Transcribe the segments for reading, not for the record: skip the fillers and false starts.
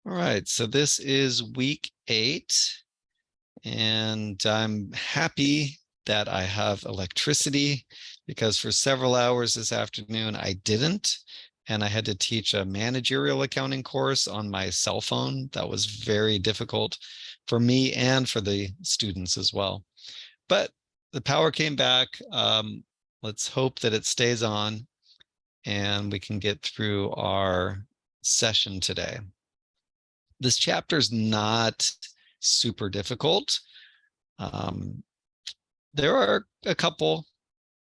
All right, so this is week 8, and I'm happy that I have electricity because for several hours this afternoon I didn't, and I had to teach a managerial accounting course on my cell phone. That was very difficult for me and for the students as well. But the power came back. Let's hope that it stays on and we can get through our session today. This chapter is not super difficult. Um, there are a couple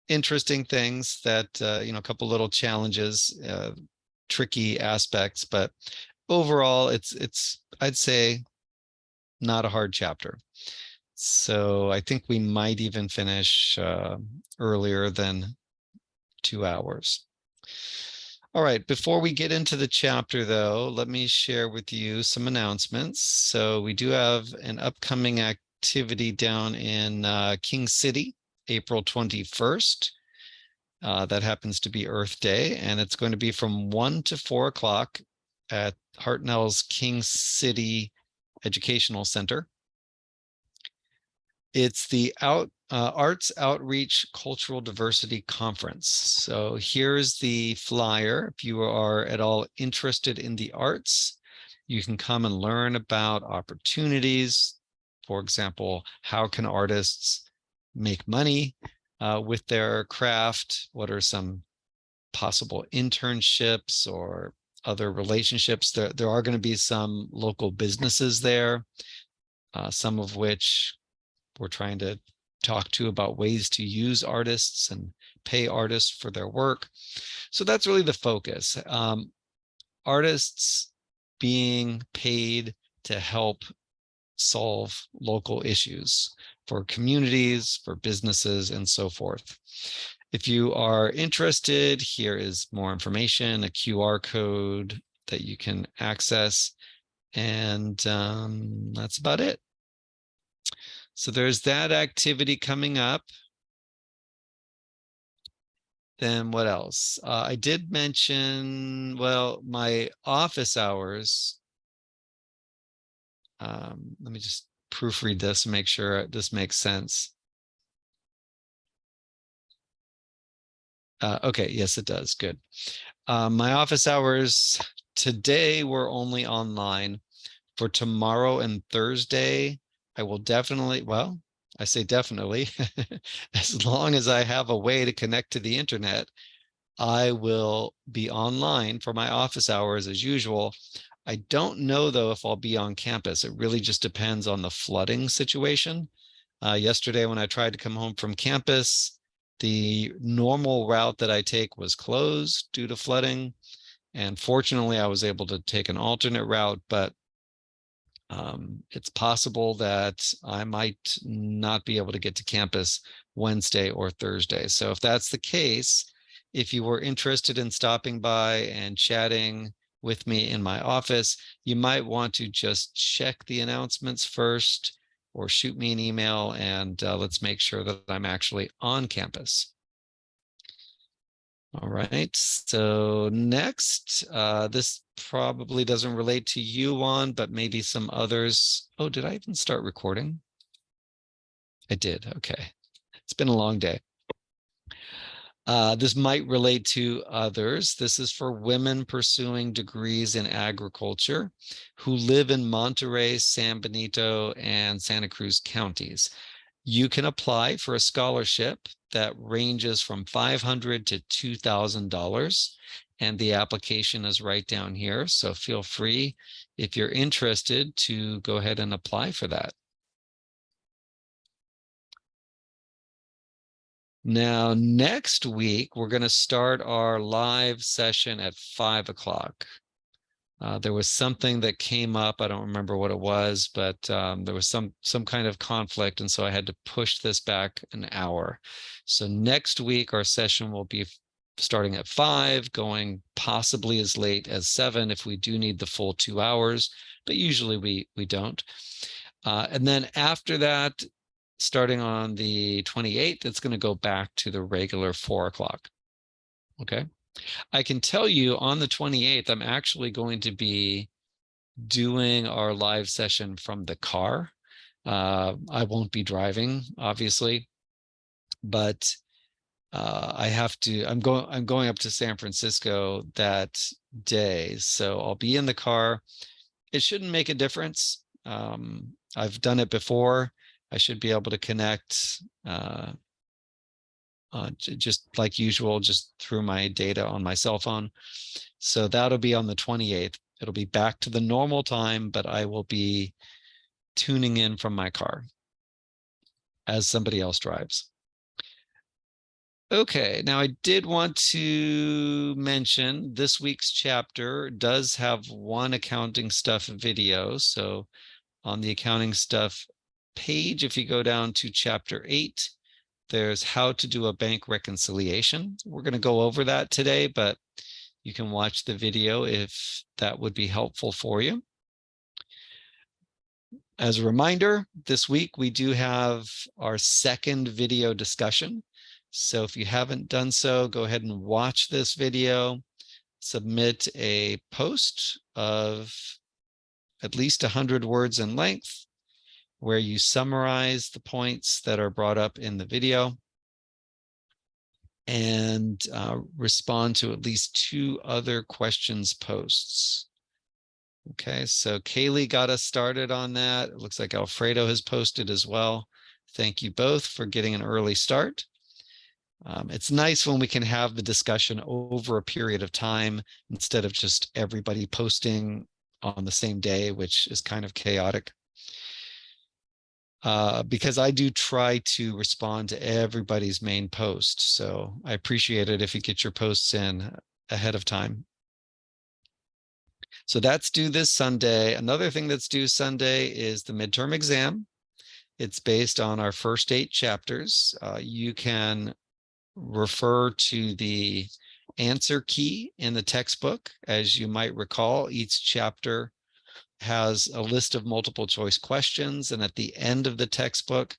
interesting things that, a couple little challenges, tricky aspects, but overall, it's I'd say not a hard chapter. So I think we might even finish earlier than 2 hours. All right, before we get into the chapter, though, let me share with you some announcements. So we do have an upcoming activity down in King City, April 21st. That happens to be Earth Day, and it's going to be from 1 to 4 o'clock at Hartnell's King City Educational Center. It's the Arts Outreach Cultural Diversity Conference. So here's the flyer. If you are at all interested in the arts, you can come and learn about opportunities. For example, how can artists make money with their craft? What are some possible internships or other relationships? There are going to be some local businesses there, some of which we're trying to talk to about ways to use artists and pay artists for their work. So that's really the focus. Artists being paid to help solve local issues for communities, for businesses, and so forth. If you are interested, here is more information, a QR code that you can access, and that's about it. So there's that activity coming up. Then what else? I did mention, well, my office hours. Let me just proofread this and make sure this makes sense. Okay, yes, it does. Good. My office hours today were only online. For tomorrow and Thursday, I will definitely, well, I say definitely, as long as I have a way to connect to the internet, I will be online for my office hours as usual. I don't know, though, if I'll be on campus. It really just depends on the flooding situation. Yesterday, when I tried to come home from campus, the normal route that I take was closed due to flooding. And fortunately, I was able to take an alternate route, but it's possible that I might not be able to get to campus Wednesday or Thursday. So if that's the case, if you were interested in stopping by and chatting with me in my office, you might want to just check the announcements first or shoot me an email, and let's make sure that I'm actually on campus. All right, so next, this probably doesn't relate to you, Juan, but maybe some others. Oh, did I even start recording? I did, okay. It's been a long day. This might relate to others. This is for women pursuing degrees in agriculture who live in Monterey, San Benito, and Santa Cruz counties. You can apply for a scholarship that ranges from $500 to $2,000, and the application is right down here. So feel free, if you're interested, to go ahead and apply for that. Now, next week, we're going to start our live session at 5 o'clock. There was something that came up. I don't remember what it was, but there was some kind of conflict, and so I had to push this back an hour. So next week, our session will be starting at 5, going possibly as late as 7 if we do need the full 2 hours, but usually we don't. And then after that, starting on the 28th, it's going to go back to the regular 4 o'clock. Okay. I can tell you on the 28th, I'm actually going to be doing our live session from the car. I won't be driving, obviously, but I'm going up to San Francisco that day, so I'll be in the car. It shouldn't make a difference. I've done it before. I should be able to connect just like usual, just through my data on my cell phone. So that'll be on the 28th. It'll be back to the normal time, but I will be tuning in from my car as somebody else drives. Okay, now I did want to mention this week's chapter does have one accounting stuff video. So on the accounting stuff page, if you go down to chapter 8, there's how to do a bank reconciliation. We're going to go over that today, but you can watch the video if that would be helpful for you. As a reminder, this week we do have our second video discussion. So if you haven't done so, go ahead and watch this video, submit a post of at least 100 words in length, where you summarize the points that are brought up in the video, and respond to at least 2 other questions posts. Okay, so Kaylee got us started on that. It looks like Alfredo has posted as well. Thank you both for getting an early start. It's nice when we can have the discussion over a period of time instead of just everybody posting on the same day, which is kind of chaotic. Because I do try to respond to everybody's main post. So I appreciate it if you get your posts in ahead of time. So that's due this Sunday. Another thing that's due Sunday is the midterm exam. It's based on our first 8 chapters. You can refer to the answer key in the textbook. As you might recall, each chapter has a list of multiple choice questions, and at the end of the textbook,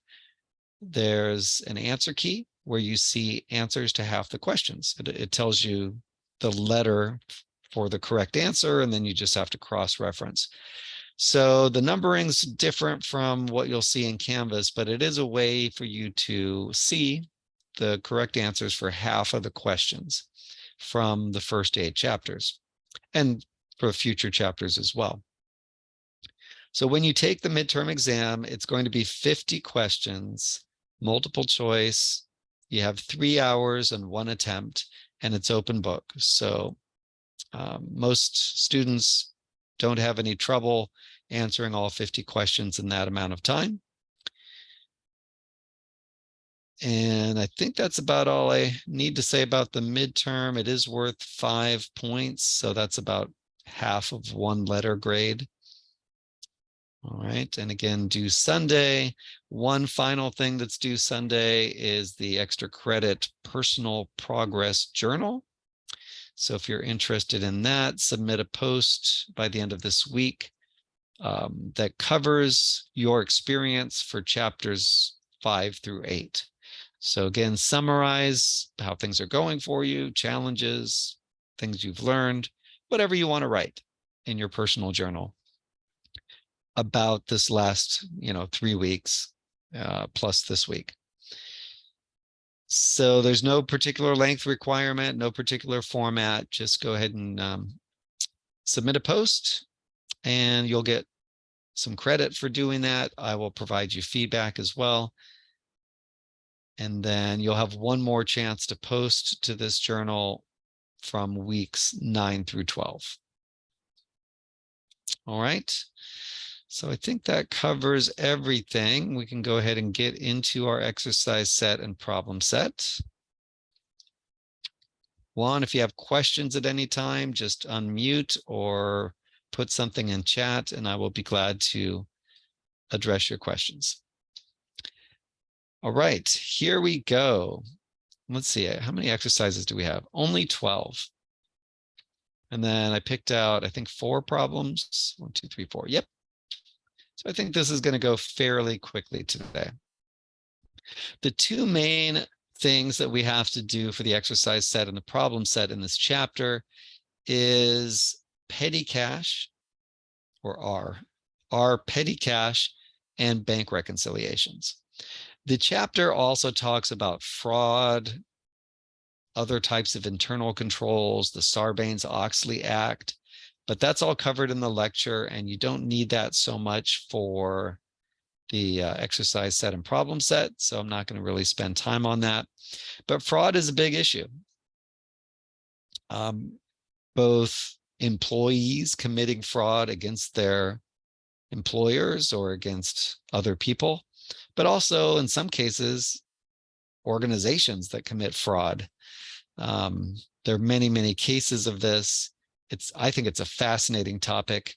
there's an answer key where you see answers to half the questions. It tells you the letter for the correct answer, and then you just have to cross-reference. So the numbering's different from what you'll see in Canvas, but it is a way for you to see the correct answers for half of the questions from the first 8 chapters, and for future chapters as well. So when you take the midterm exam, it's going to be 50 questions, multiple choice. You have 3 hours and 1 attempt, and it's open book. So most students don't have any trouble answering all 50 questions in that amount of time. And I think that's about all I need to say about the midterm. It is worth 5 points, so that's about half of 1 letter grade. All right, and again, due Sunday. One final thing that's due Sunday is the extra credit personal progress journal. So if you're interested in that, submit a post by the end of this week that covers your experience for chapters 5 through 8. So again, summarize how things are going for you, challenges, things you've learned, whatever you want to write in your personal journal about this last, 3 weeks plus this week. So there's no particular length requirement, no particular format. Just go ahead and submit a post, and you'll get some credit for doing that. I will provide you feedback as well. And then you'll have one more chance to post to this journal from weeks 9 through 12. All right. So I think that covers everything. We can go ahead and get into our exercise set and problem set. Juan, if you have questions at any time, just unmute or put something in chat, and I will be glad to address your questions. All right, here we go. Let's see, how many exercises do we have? Only 12. And then I picked out, I think, 4 problems. 1, 2, 3, 4. Yep. So I think this is going to go fairly quickly today. The 2 main things that we have to do for the exercise set and the problem set in this chapter is petty cash, or are petty cash and bank reconciliations. The chapter also talks about fraud, other types of internal controls, the Sarbanes-Oxley Act, but that's all covered in the lecture, and you don't need that so much for the exercise set and problem set, so I'm not going to really spend time on that. But fraud is a big issue. Both employees committing fraud against their employers or against other people, but also in some cases, organizations that commit fraud. There are many, many cases of this. I think it's a fascinating topic,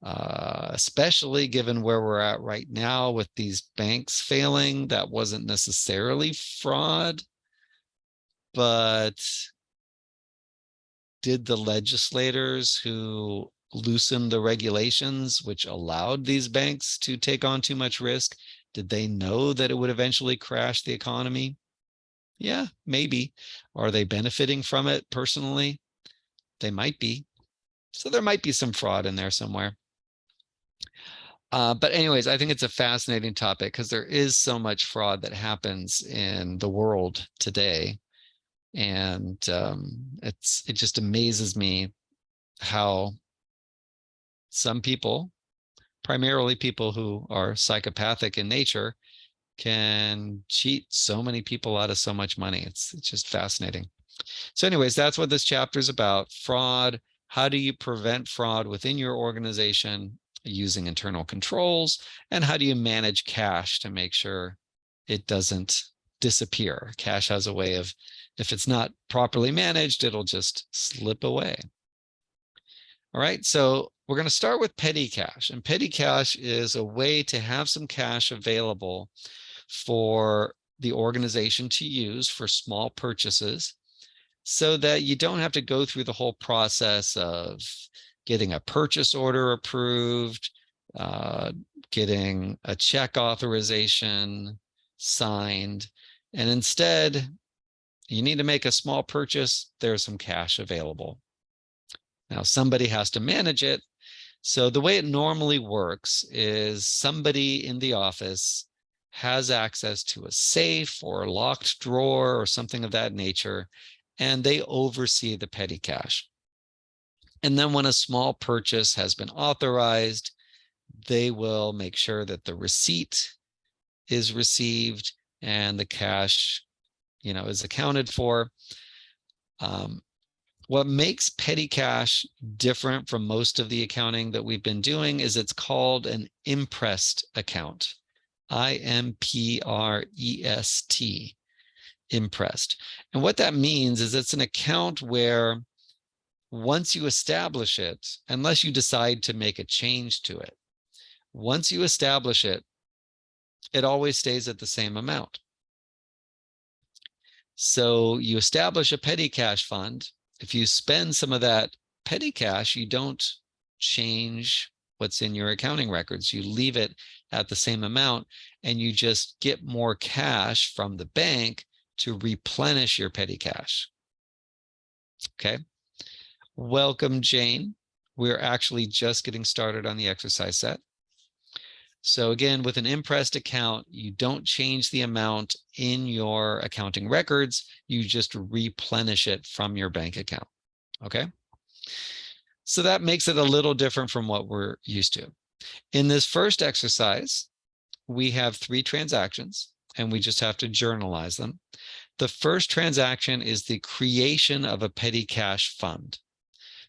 especially given where we're at right now with these banks failing. That wasn't necessarily fraud, but did the legislators who loosened the regulations which allowed these banks to take on too much risk, did they know that it would eventually crash the economy? Yeah, maybe. Are they benefiting from it personally? They might be. So there might be some fraud in there somewhere. But anyways, I think it's a fascinating topic because there is so much fraud that happens in the world today. And it just amazes me how some people, primarily people who are psychopathic in nature, can cheat so many people out of so much money. It's just fascinating. So anyways, that's what this chapter is about. Fraud. How do you prevent fraud within your organization using internal controls? And how do you manage cash to make sure it doesn't disappear? Cash has a way of, if it's not properly managed, it'll just slip away. All right, so we're going to start with petty cash. And petty cash is a way to have some cash available for the organization to use for small purchases so that you don't have to go through the whole process of getting a purchase order approved, getting a check authorization signed, and instead you need to make a small purchase, there's some cash available. Now, somebody has to manage it. So the way it normally works is somebody in the office has access to a safe or a locked drawer or something of that nature, and they oversee the petty cash. And then when a small purchase has been authorized, they will make sure that the receipt is received and the cash, is accounted for. What makes petty cash different from most of the accounting that we've been doing is it's called an imprest account, I-M-P-R-E-S-T, imprest. And what that means is it's an account where once you establish it, unless you decide to make a change to it, once you establish it, it always stays at the same amount. So you establish a petty cash fund. If you spend some of that petty cash, you don't change what's in your accounting records. You leave it at the same amount, and you just get more cash from the bank to replenish your petty cash. Okay. Welcome, Jane. We're actually just getting started on the exercise set. So again, with an imprest account, you don't change the amount in your accounting records. You just replenish it from your bank account. Okay. So that makes it a little different from what we're used to. In this first exercise, we have 3 transactions, and we just have to journalize them. The first transaction is the creation of a petty cash fund.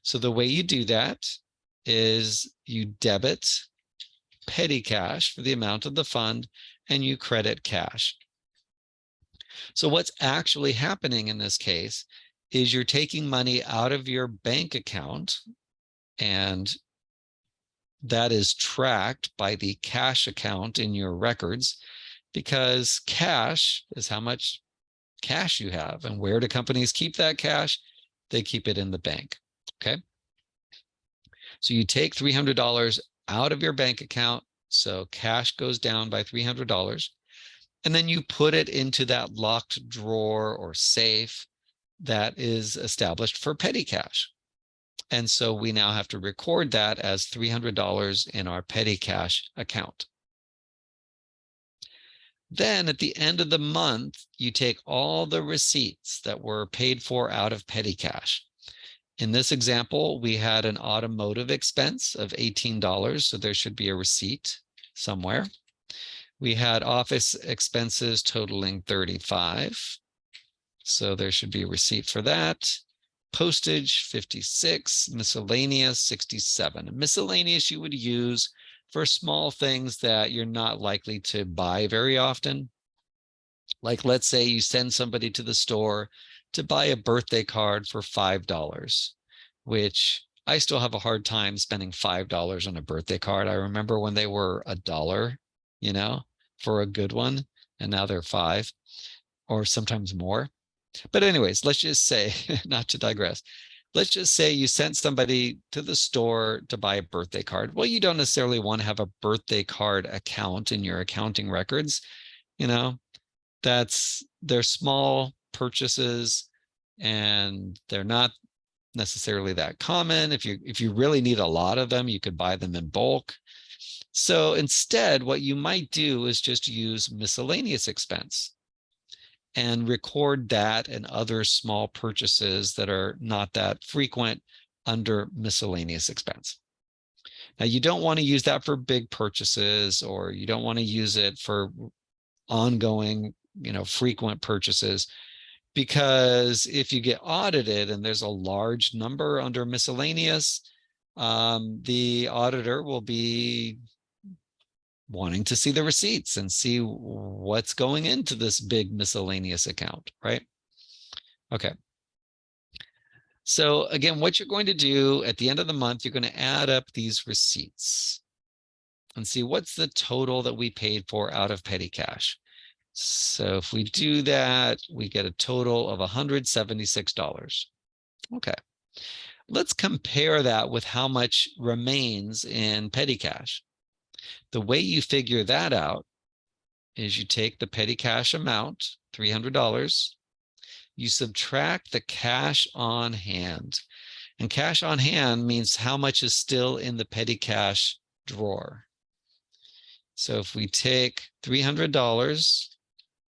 So the way you do that is you debit petty cash for the amount of the fund, and you credit cash. So what's actually happening in this case is you're taking money out of your bank account, and that is tracked by the cash account in your records, because cash is how much cash you have. And where do companies keep that cash? They keep it in the bank. Okay. So you take $300 out of your bank account, so cash goes down by $300, and then you put it into that locked drawer or safe that is established for petty cash. And so we now have to record that as $300 in our petty cash account. Then at the end of the month, you take all the receipts that were paid for out of petty cash. In this example, we had an automotive expense of $18, so there should be a receipt somewhere. We had office expenses totaling $35, so there should be a receipt for that. Postage, $56, miscellaneous, $67. Miscellaneous you would use for small things that you're not likely to buy very often. Like, let's say you send somebody to the store to buy a birthday card for $5, which I still have a hard time spending $5 on a birthday card. I remember when they were $1, for a good one, and now they're $5 or sometimes more. But anyways, let's just say, not to digress, let's just say you sent somebody to the store to buy a birthday card. Well, you don't necessarily want to have a birthday card account in your accounting records. They're small purchases and they're not necessarily that common. If you really need a lot of them, you could buy them in bulk. So instead, what you might do is just use miscellaneous expense and record that and other small purchases that are not that frequent under miscellaneous expense. Now, you don't want to use that for big purchases, or you don't want to use it for ongoing, frequent purchases, because if you get audited and there's a large number under miscellaneous, the auditor will be wanting to see the receipts and see what's going into this big miscellaneous account, right? Okay. So again, what you're going to do at the end of the month, you're going to add up these receipts and see what's the total that we paid for out of petty cash. So if we do that, we get a total of $176. Okay. Let's compare that with how much remains in petty cash. The way you figure that out is you take the petty cash amount, $300, you subtract the cash on hand. And cash on hand means how much is still in the petty cash drawer. So if we take $300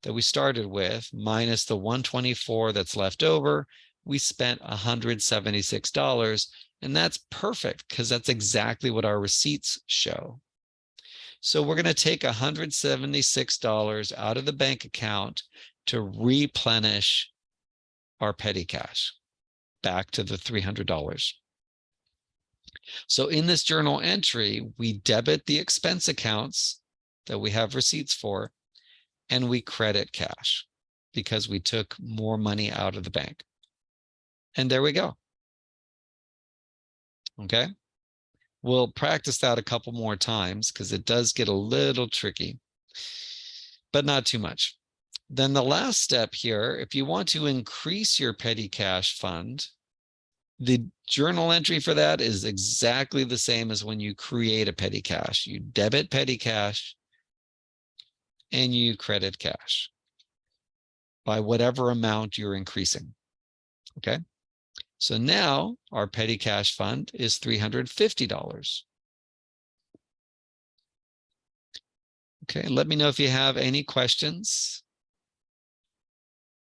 that we started with minus the $124 that's left over, we spent $176. And that's perfect because that's exactly what our receipts show. So we're going to take $176 out of the bank account to replenish our petty cash back to the $300. So in this journal entry, we debit the expense accounts that we have receipts for, and we credit cash because we took more money out of the bank. And there we go. Okay. We'll practice that a couple more times because it does get a little tricky, but not too much. Then the last step here, if you want to increase your petty cash fund, the journal entry for that is exactly the same as when you create a petty cash. You debit petty cash and you credit cash by whatever amount you're increasing. Okay. So now our petty cash fund is $350. Okay, let me know if you have any questions.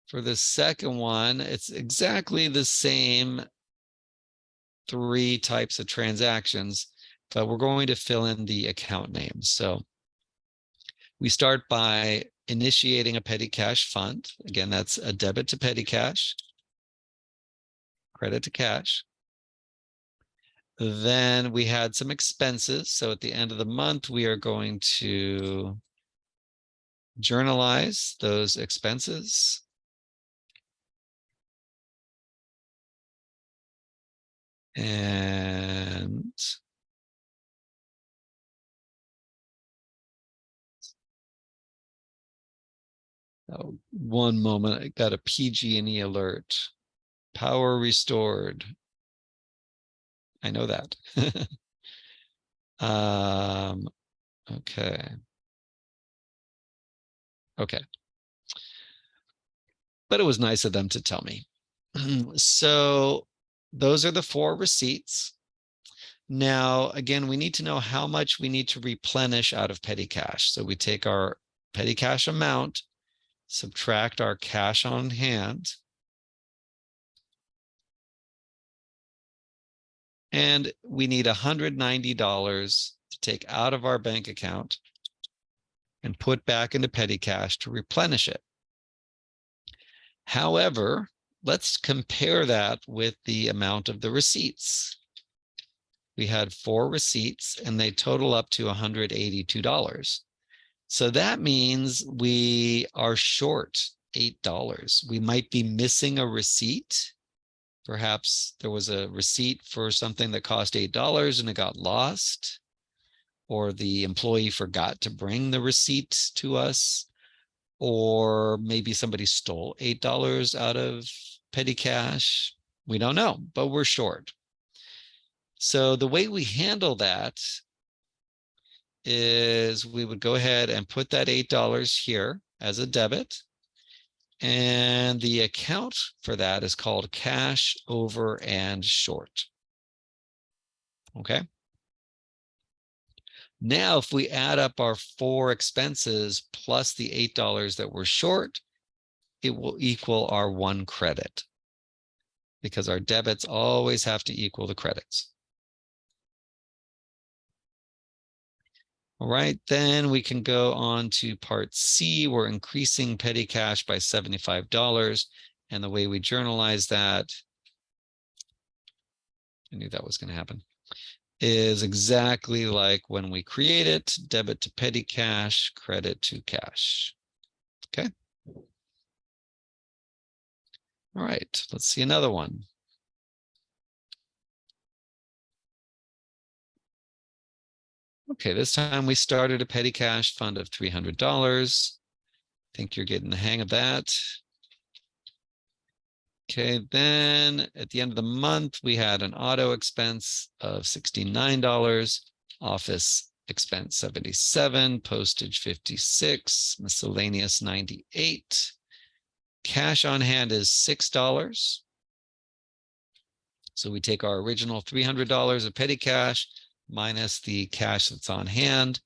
For the second one, it's exactly the same 3 types of transactions, but we're going to fill in the account names. So we start by initiating a petty cash fund. Again, that's a debit to petty cash, credit to cash. Then we had some expenses. So at the end of the month, we are going to journalize those expenses. And one moment, I got a PG&E alert. Power restored. I know that. Okay. Okay. But it was nice of them to tell me. So those are the 4 receipts. Now, again, we need to know how much we need to replenish out of petty cash. So we take our petty cash amount, subtract our cash on hand, and we need $190 to take out of our bank account and put back into petty cash to replenish it. However, let's compare that with the amount of the receipts. We had 4 receipts and they total up to $182. So that means we are short $8. We might be missing a receipt. Perhaps there was a receipt for something that cost $8 and it got lost, or the employee forgot to bring the receipt to us, or maybe somebody stole $8 out of petty cash. We don't know, but we're short. So the way we handle that is we would go ahead and put that $8 here as a debit. And the account for that is called cash over and short. Okay. Now, if we add up our 4 expenses plus the $8 that we're short, it will equal our 1 credit, because our debits always have to equal the credits. All right, then we can go on to part C. We're increasing petty cash by $75. And the way we journalize that, I knew that was going to happen, is exactly like when we create it: debit to petty cash, credit to cash. Okay. All right, let's see another one. Okay, this time we started a petty cash fund of $300. I think you're getting the hang of that. Okay, then at the end of the month, we had an auto expense of $69, office expense $77, postage $56, miscellaneous $98. Cash on hand is $6. So we take our original $300 of petty cash minus the cash that's on hand.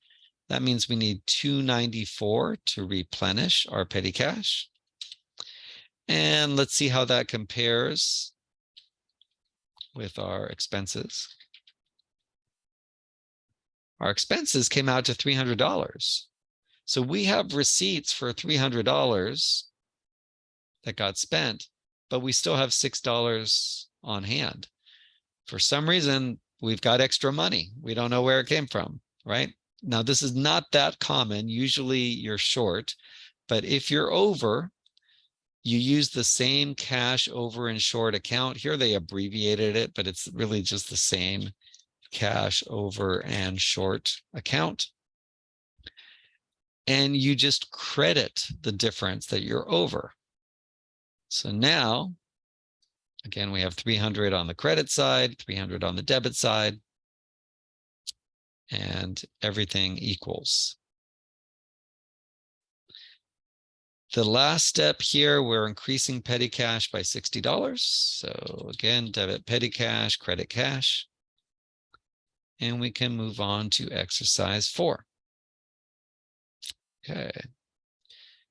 That means we need $294 to replenish our petty cash. And let's see how that compares with our expenses. Our expenses came out to $300. So we have receipts for $300 that got spent, but we still have $6 on hand. For some reason, we've got extra money. We don't know where it came from, right? Now, this is not that common. Usually you're short, but if you're over, you use the same cash over and short account. Here they abbreviated it, but it's really just the same cash over and short account. And you just credit the difference that you're over. So now, again, we have 300 on the credit side, 300 on the debit side, and everything equals. The last step here, we're increasing petty cash by $60. So again, debit petty cash, credit cash. And we can move on to exercise 4. Okay.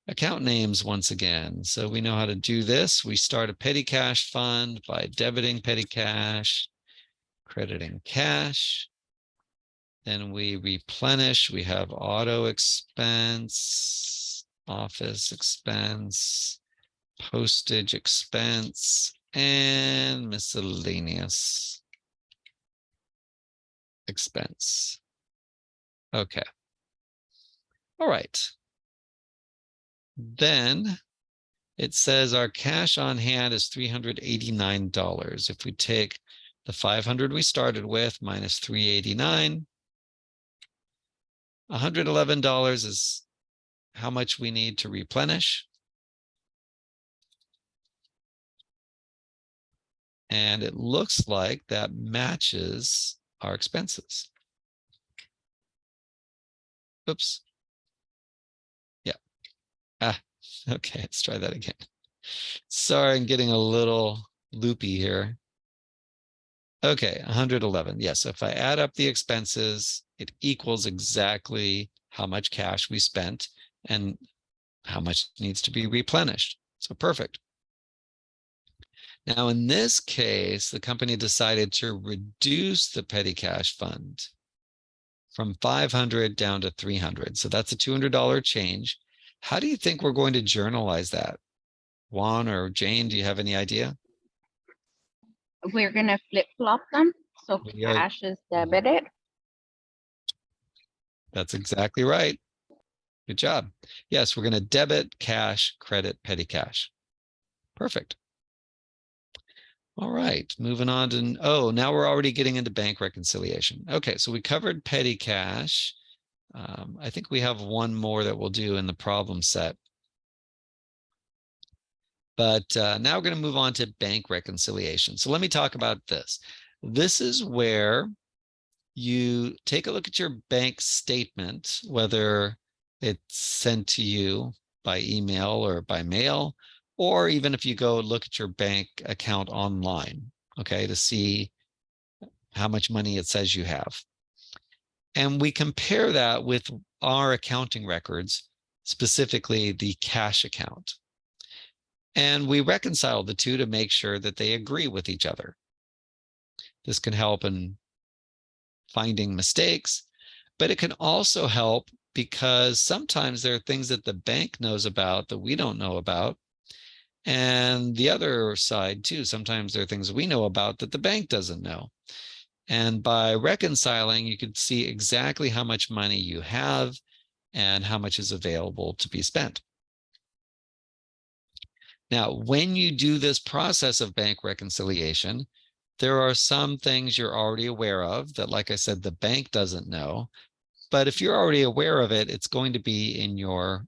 Account names once again. So we know how to do this. We start a petty cash fund by debiting petty cash, crediting cash. Then we replenish. We have auto expense, office expense, postage expense, and miscellaneous expense. Okay. All right. Then it says our cash on hand is $389. If we take the 500 we started with minus 389, $111 is how much we need to replenish. And it looks like that matches our expenses. Oops. Yeah. Okay, let's try that again. Sorry, I'm getting a little loopy here. Okay, 111. Yes, if I add up the expenses, it equals exactly how much cash we spent and how much needs to be replenished. So perfect. Now, in this case, the company decided to reduce the petty cash fund from 500 down to 300. So that's a $200 change. How do you think we're going to journalize that? Juan or Jane, do you have any idea? We're gonna flip-flop them, so We are- cash is debited. That's exactly right. Good job. Yes, we're going to debit, cash, credit, petty cash. Perfect. All right, moving on to, oh, now we're already getting into bank reconciliation. Okay, so we covered petty cash. I think we have one more that we'll do in the problem set. But now we're going to move on to bank reconciliation. So let me talk about this. This is where you take a look at your bank statement, whether it's sent to you by email or by mail, or even if you go look at your bank account online, okay, to see how much money it says you have. And we compare that with our accounting records, specifically the cash account. And we reconcile the two to make sure that they agree with each other. This can help in finding mistakes, but it can also help because sometimes there are things that the bank knows about that we don't know about. And the other side too, sometimes there are things we know about that the bank doesn't know. And by reconciling, you can see exactly how much money you have and how much is available to be spent. Now, when you do this process of bank reconciliation, there are some things you're already aware of that, like I said, the bank doesn't know. But if you're already aware of it, it's going to be in your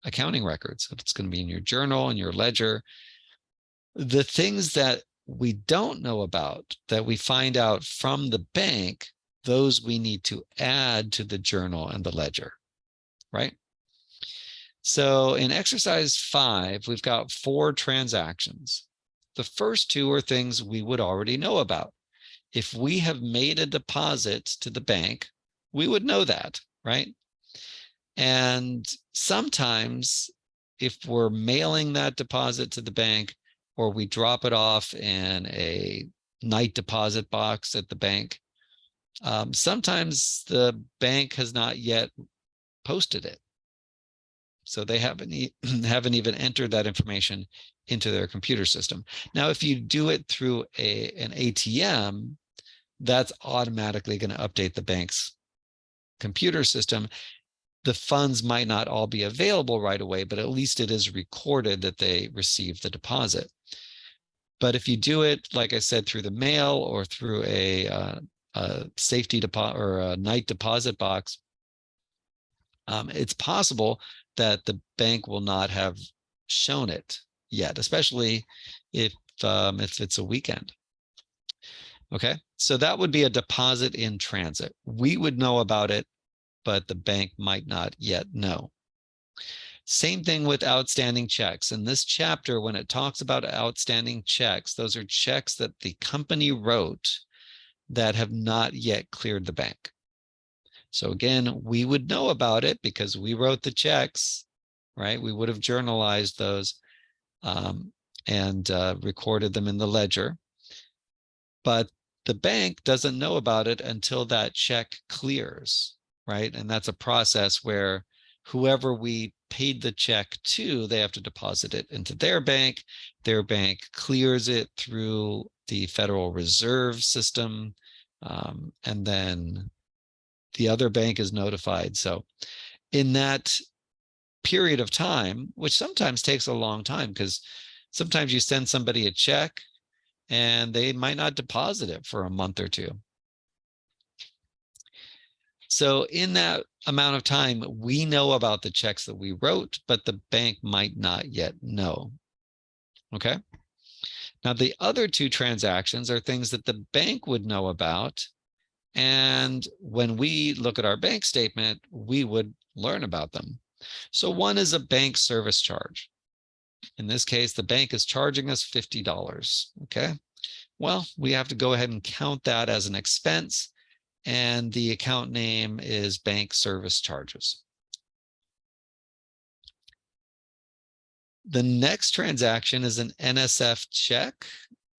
accounting records. It's going to be in your journal and your ledger. The things that we don't know about that we find out from the bank, those we need to add to the journal and the ledger, right? So in exercise 5, we've got 4 transactions. The first 2 are things we would already know about. If we have made a deposit to the bank, we would know that, right? And sometimes if we're mailing that deposit to the bank or we drop it off in a night deposit box at the bank, sometimes the bank has not yet posted it. So they haven't even entered that information into their computer system. Now, if you do it through an ATM, that's automatically going to update the bank's computer system. The funds might not all be available right away, but at least it is recorded that they received the deposit. But if you do it, like I said, through the mail or through a safety deposit or a night deposit box, it's possible that the bank will not have shown it yet, especially if it's a weekend. Okay, so that would be a deposit in transit. We would know about it, but the bank might not yet know. Same thing with outstanding checks. In this chapter, when it talks about outstanding checks, those are checks that the company wrote that have not yet cleared the bank. So again, we would know about it because we wrote the checks, right? We would have journalized those and recorded them in the ledger. But the bank doesn't know about it until that check clears, right? And that's a process where whoever we paid the check to, they have to deposit it into their bank. Their bank clears it through the Federal Reserve System, and then the other bank is notified. So in that period of time, which sometimes takes a long time, because sometimes you send somebody a check and they might not deposit it for a month or 2. So in that amount of time, we know about the checks that we wrote, but the bank might not yet know. Okay. Now, the other 2 transactions are things that the bank would know about. And when we look at our bank statement, we would learn about them. So one is a bank service charge. In this case, the bank is charging us $50. Okay. Well, we have to go ahead and count that as an expense, and the account name is bank service charges. The next transaction is an NSF check.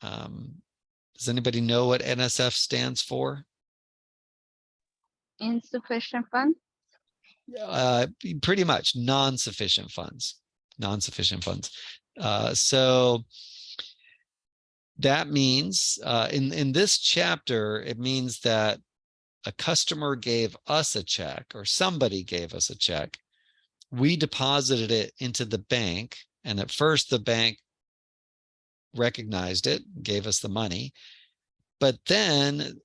Does anybody know what NSF stands for? Insufficient funds. Pretty much non-sufficient funds. Non-sufficient funds. So that means in this chapter, it means that a customer gave us a check, or somebody gave us a check. We deposited it into the bank, and at first the bank recognized it, gave us the money, but then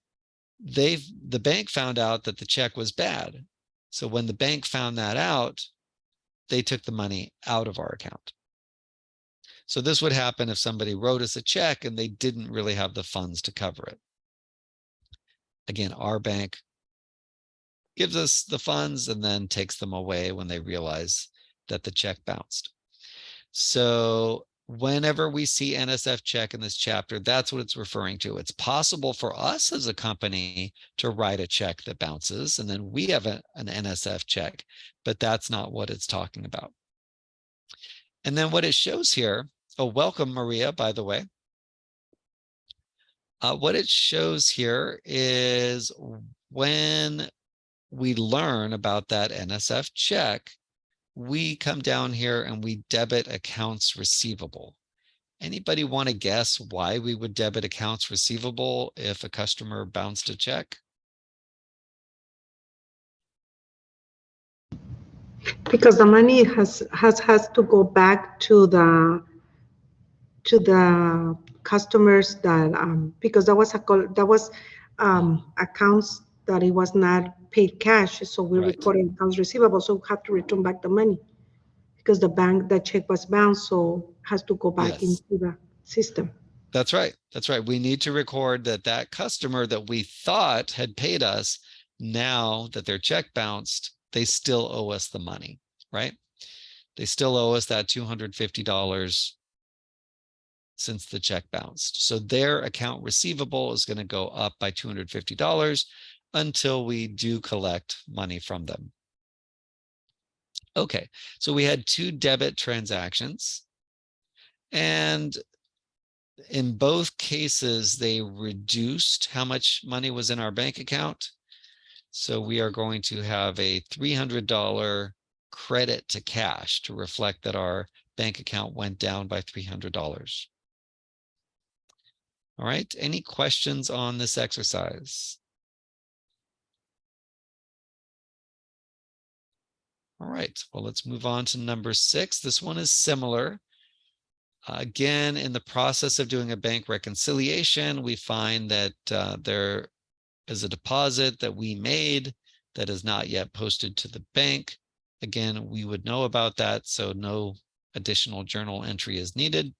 the bank found out that the check was bad. So when the bank found that out, they took the money out of our account. So this would happen if somebody wrote us a check and they didn't really have the funds to cover it. Again, our bank gives us the funds and then takes them away when they realize that the check bounced. So whenever we see NSF check in this chapter, that's what it's referring to. It's possible for us as a company to write a check that bounces, and then we have an NSF check, but that's not what it's talking about. And then what it shows here, oh, welcome, Maria, by the way. What it shows here is when we learn about that NSF check, we come down here and we debit accounts receivable. Anybody want to guess why we would debit accounts receivable if a customer bounced a check? Because the money has to go back to the customers that because that was accounts that it was not paid cash, so we Right. recorded accounts receivable, so we have to return back the money because the check was bounced, so it has to go back Yes. into the system. That's right. That's right. We need to record that that customer that we thought had paid us, now that their check bounced, they still owe us the money, right? They still owe us that $250 since the check bounced. So their account receivable is going to go up by $250 until we do collect money from them. Okay, so we had two debit transactions, and in both cases, they reduced how much money was in our bank account. So we are going to have a $300 credit to cash to reflect that our bank account went down by $300. All right, any questions on this exercise? All right, well, let's move on to number 6. This one is similar. Again, in the process of doing a bank reconciliation, we find that there is a deposit that we made that is not yet posted to the bank. Again, we would know about that, so no additional journal entry is needed.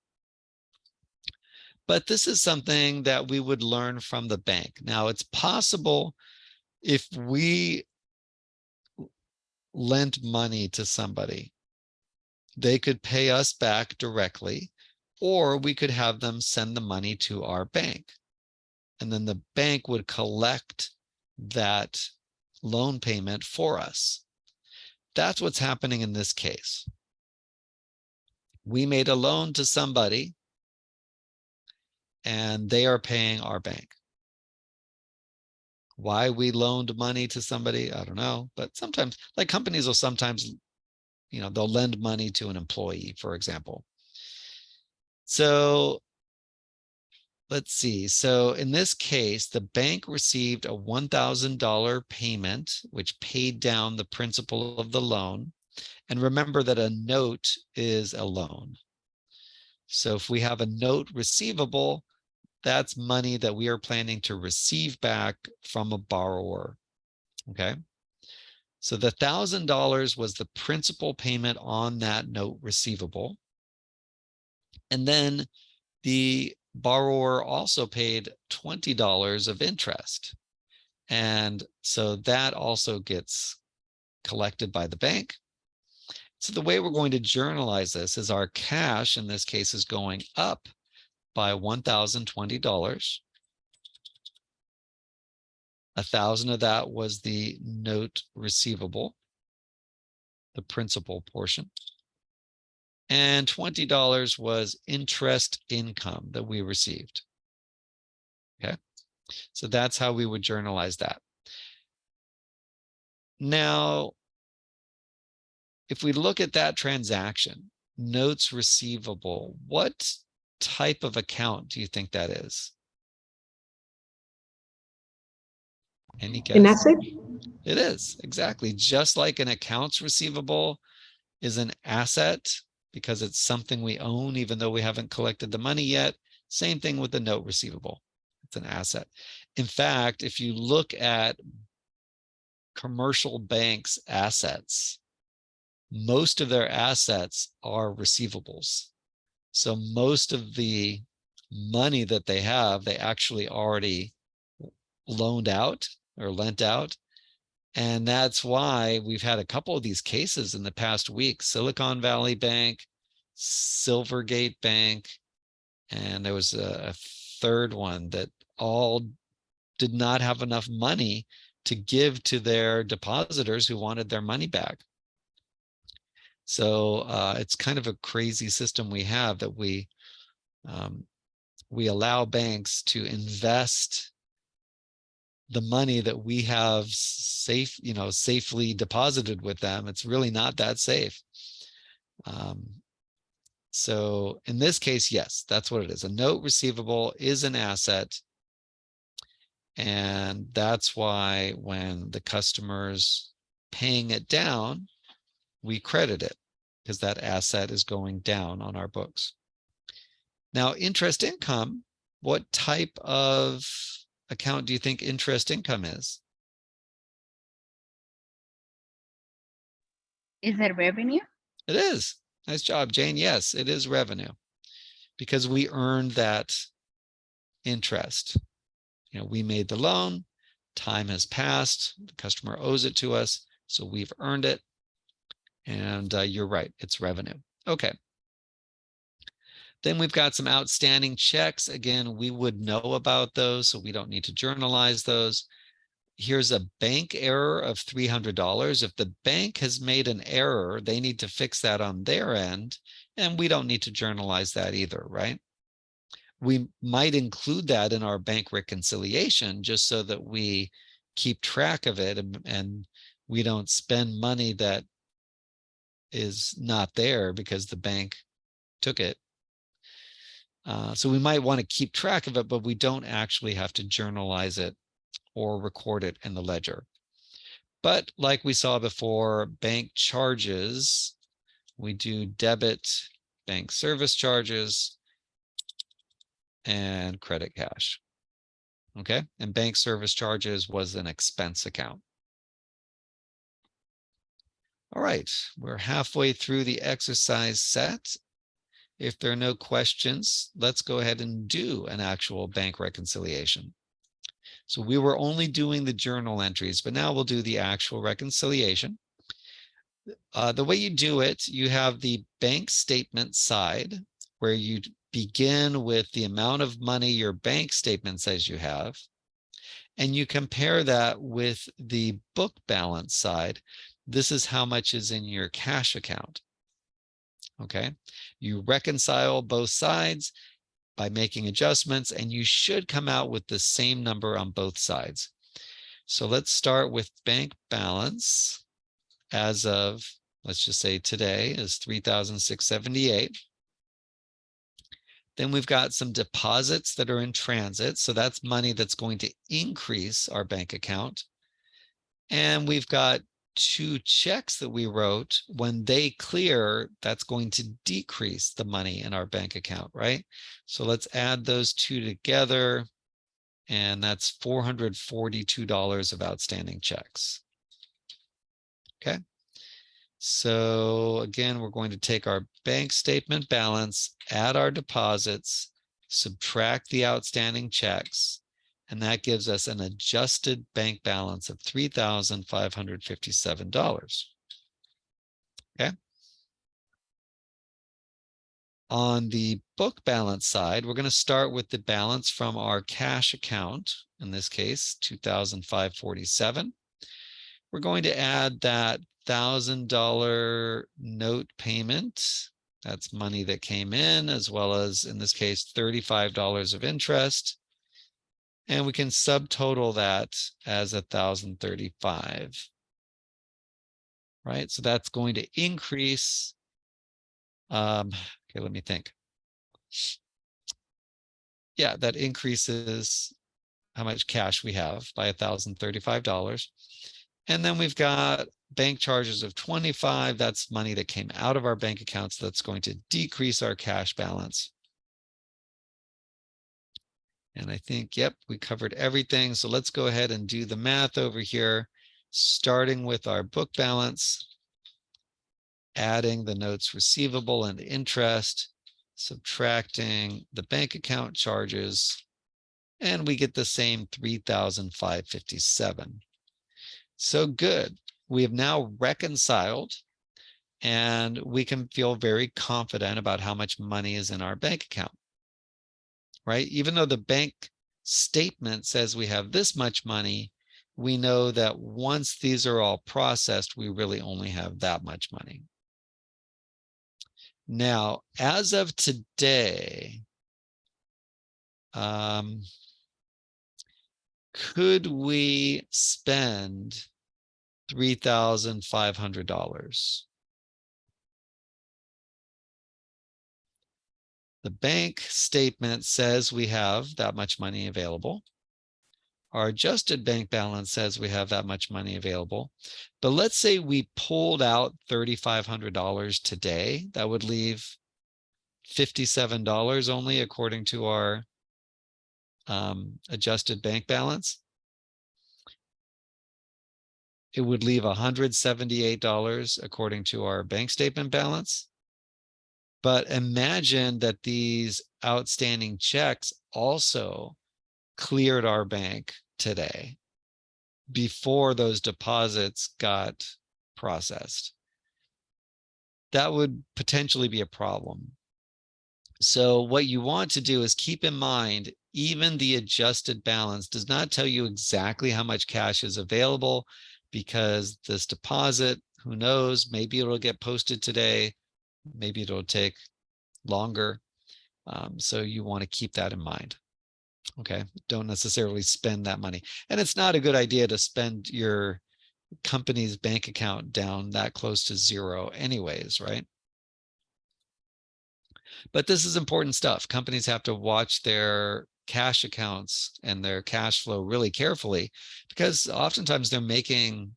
But this is something that we would learn from the bank. Now, it's possible if we lent money to somebody, they could pay us back directly, or we could have them send the money to our bank. And then the bank would collect that loan payment for us. That's what's happening in this case. We made a loan to somebody, and they are paying our bank. Why we loaned money to somebody, I don't know. But sometimes, like companies will sometimes, they'll lend money to an employee, for example. So let's see. So in this case, the bank received a $1,000 payment, which paid down the principal of the loan. And remember that a note is a loan. So if we have a note receivable, that's money that we are planning to receive back from a borrower. Okay. So the $1,000 was the principal payment on that note receivable. And then the borrower also paid $20 of interest. And so that also gets collected by the bank. So the way we're going to journalize this is our cash, in this case, is going up by $1,020. 1,000 of that was the note receivable, the principal portion. And $20 was interest income that we received. Okay, so that's how we would journalize that. Now, if we look at that transaction, notes receivable, what type of account do you think that is? Any guess? An asset? It is, exactly. Just like an accounts receivable is an asset because it's something we own even though we haven't collected the money yet. Same thing with the note receivable. It's an asset. In fact, if you look at commercial banks' assets, most of their assets are receivables. So most of the money that they have, they actually already loaned out or lent out. And that's why we've had a couple of these cases in the past week: Silicon Valley Bank, Silvergate Bank, and there was a third one that all did not have enough money to give to their depositors who wanted their money back. So it's kind of a crazy system we have that we allow banks to invest the money that we have safely deposited with them. It's really not that safe. So in this case, yes, that's what it is. A note receivable is an asset. And that's why when the customer's paying it down, we credit it because that asset is going down on our books. Now, interest income, what type of account do you think interest income is? Is it revenue? It is. Nice job, Jane. Yes, it is revenue because we earned that interest. You know, we made the loan, time has passed, the customer owes it to us, so we've earned it. And you're right, it's revenue. Okay. Then we've got some outstanding checks. Again, we would know about those, so we don't need to journalize those. Here's a bank error of $300. If the bank has made an error, they need to fix that on their end, and we don't need to journalize that either, right? We might include that in our bank reconciliation just so that we keep track of it and we don't spend money that is not there because the bank took it. So we might want to keep track of it, but we don't actually have to journalize it or record it in the ledger. But like we saw before, bank charges, we do debit bank service charges and credit cash. Okay, and bank service charges was an expense account. All right, we're halfway through the exercise set. If there are no questions, let's go ahead and do an actual bank reconciliation. So we were only doing the journal entries, but now we'll do the actual reconciliation. The way you do it, you have the bank statement side where you begin with the amount of money your bank statement says you have, and you compare that with the book balance side. This is how much is in your cash account. Okay, you reconcile both sides by making adjustments, and you should come out with the same number on both sides. So let's start with bank balance as of, let's just say today is $3,678. Then we've got some deposits that are in transit. So that's money that's going to increase our bank account. And we've got 2 checks that we wrote. When they clear, that's going to decrease the money in our bank account, right? So let's add those 2 together. And that's $442 of outstanding checks. Okay. So again, we're going to take our bank statement balance, add our deposits, subtract the outstanding checks, and that gives us an adjusted bank balance of $3,557. Okay. On the book balance side, we're going to start with the balance from our cash account, in this case, $2,547. We're going to add that $1,000 note payment. That's money that came in, as well as, in this case, $35 of interest. And we can subtotal that as $1,035. Right? So that's going to increase. Okay, let me think. Yeah, that increases how much cash we have by $1,035. And then we've got bank charges of $25. That's money that came out of our bank accounts. That's going to decrease our cash balance. And I think, yep, we covered everything. So let's go ahead and do the math over here, starting with our book balance, adding the notes receivable and interest, subtracting the bank account charges, and we get the same $3,557. So good. We have now reconciled, and we can feel very confident about how much money is in our bank account, right? Even though the bank statement says we have this much money, we know that once these are all processed, we really only have that much money. Now, as of today, could we spend $3,500? The bank statement says we have that much money available. Our adjusted bank balance says we have that much money available. But let's say we pulled out $3,500 today. That would leave $57 only according to our adjusted bank balance. It would leave $178 according to our bank statement balance. But imagine that these outstanding checks also cleared our bank today before those deposits got processed. That would potentially be a problem. So what you want to do is keep in mind, even the adjusted balance does not tell you exactly how much cash is available, because this deposit, who knows, maybe it'll get posted today, maybe it'll take longer. So you want to keep that in mind. Okay, don't necessarily spend that money. And it's not a good idea to spend your company's bank account down that close to zero anyways, right? But this is important stuff. Companies have to watch their cash accounts and their cash flow really carefully, because oftentimes they're making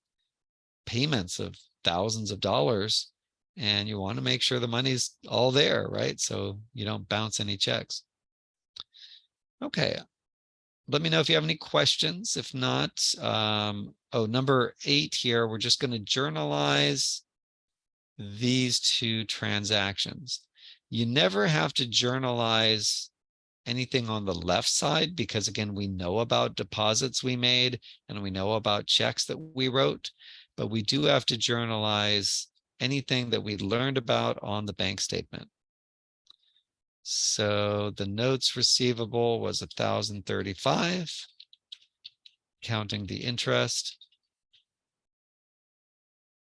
payments of thousands of dollars, and you want to make sure the money's all there, right? So you don't bounce any checks. Okay, let me know if you have any questions. If not, number 8 here, we're just going to journalize these two transactions. You never have to journalize anything on the left side, because again, we know about deposits we made and we know about checks that we wrote, but we do have to journalize anything that we learned about on the bank statement. So the notes receivable was $1,035, counting the interest.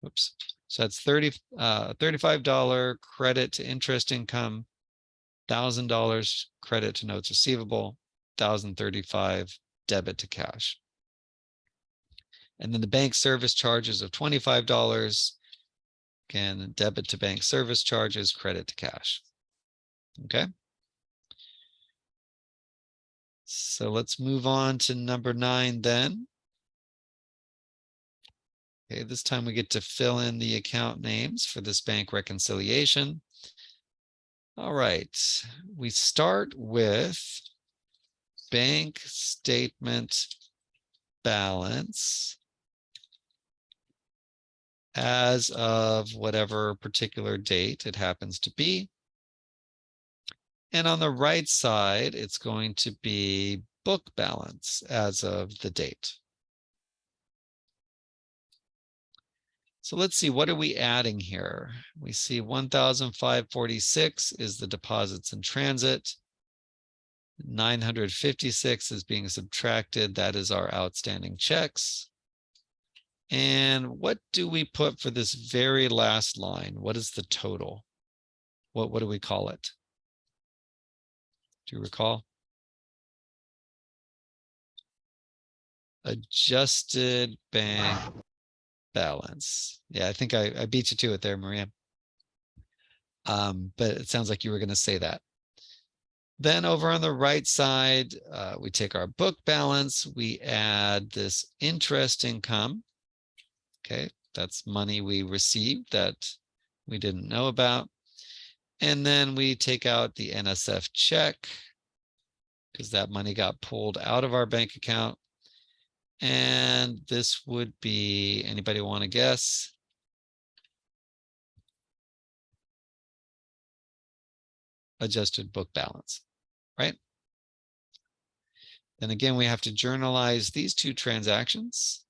Oops. So that's $35 credit to interest income, $1,000 credit to notes receivable, $1,035 debit to cash. And then the bank service charges of $25, again, debit to bank service charges, credit to cash. Okay. So let's move on to number 9 then. Okay, this time we get to fill in the account names for this bank reconciliation. All right, we start with bank statement balance as of whatever particular date it happens to be. And on the right side, it's going to be book balance as of the date. So let's see, what are we adding here? We see 1,546 is the deposits in transit. 956 is being subtracted. That is our outstanding checks. And what do we put for this very last line? What is the total? What do we call it? Do you recall? Adjusted bank balance. Yeah, I think I beat you to it there, Maria. But it sounds like you were going to say that. Then over on the right side, we take our book balance, we add this interest income. Okay, that's money we received that we didn't know about. And then we take out the NSF check because that money got pulled out of our bank account. And this would be, anybody want to guess? Adjusted book balance, right? Then again, we have to journalize these two transactions.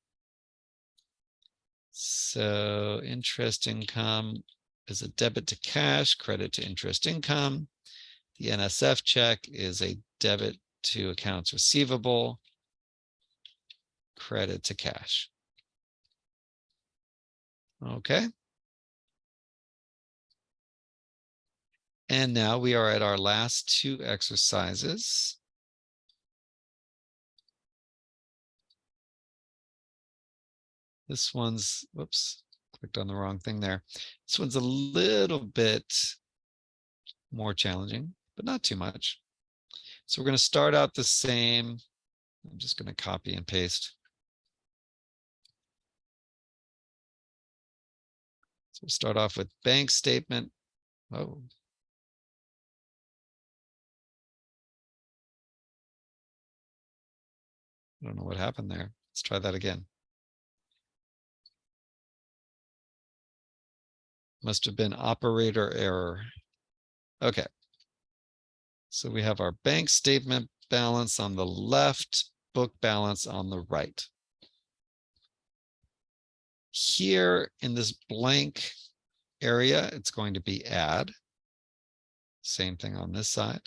So interest income is a debit to cash, credit to interest income. The NSF check is a debit to accounts receivable, credit to cash. Okay. And now we are at our last two exercises. This one's, whoops, clicked on the wrong thing there. This one's a little bit more challenging, but not too much. So we're going to start out the same. I'm just going to copy and paste. So we'll start off with bank statement. Oh. I don't know what happened there. Let's try that again. Must have been operator error. Okay. So we have our bank statement balance on the left, book balance on the right. Here in this blank area, it's going to be add. Same thing on this side.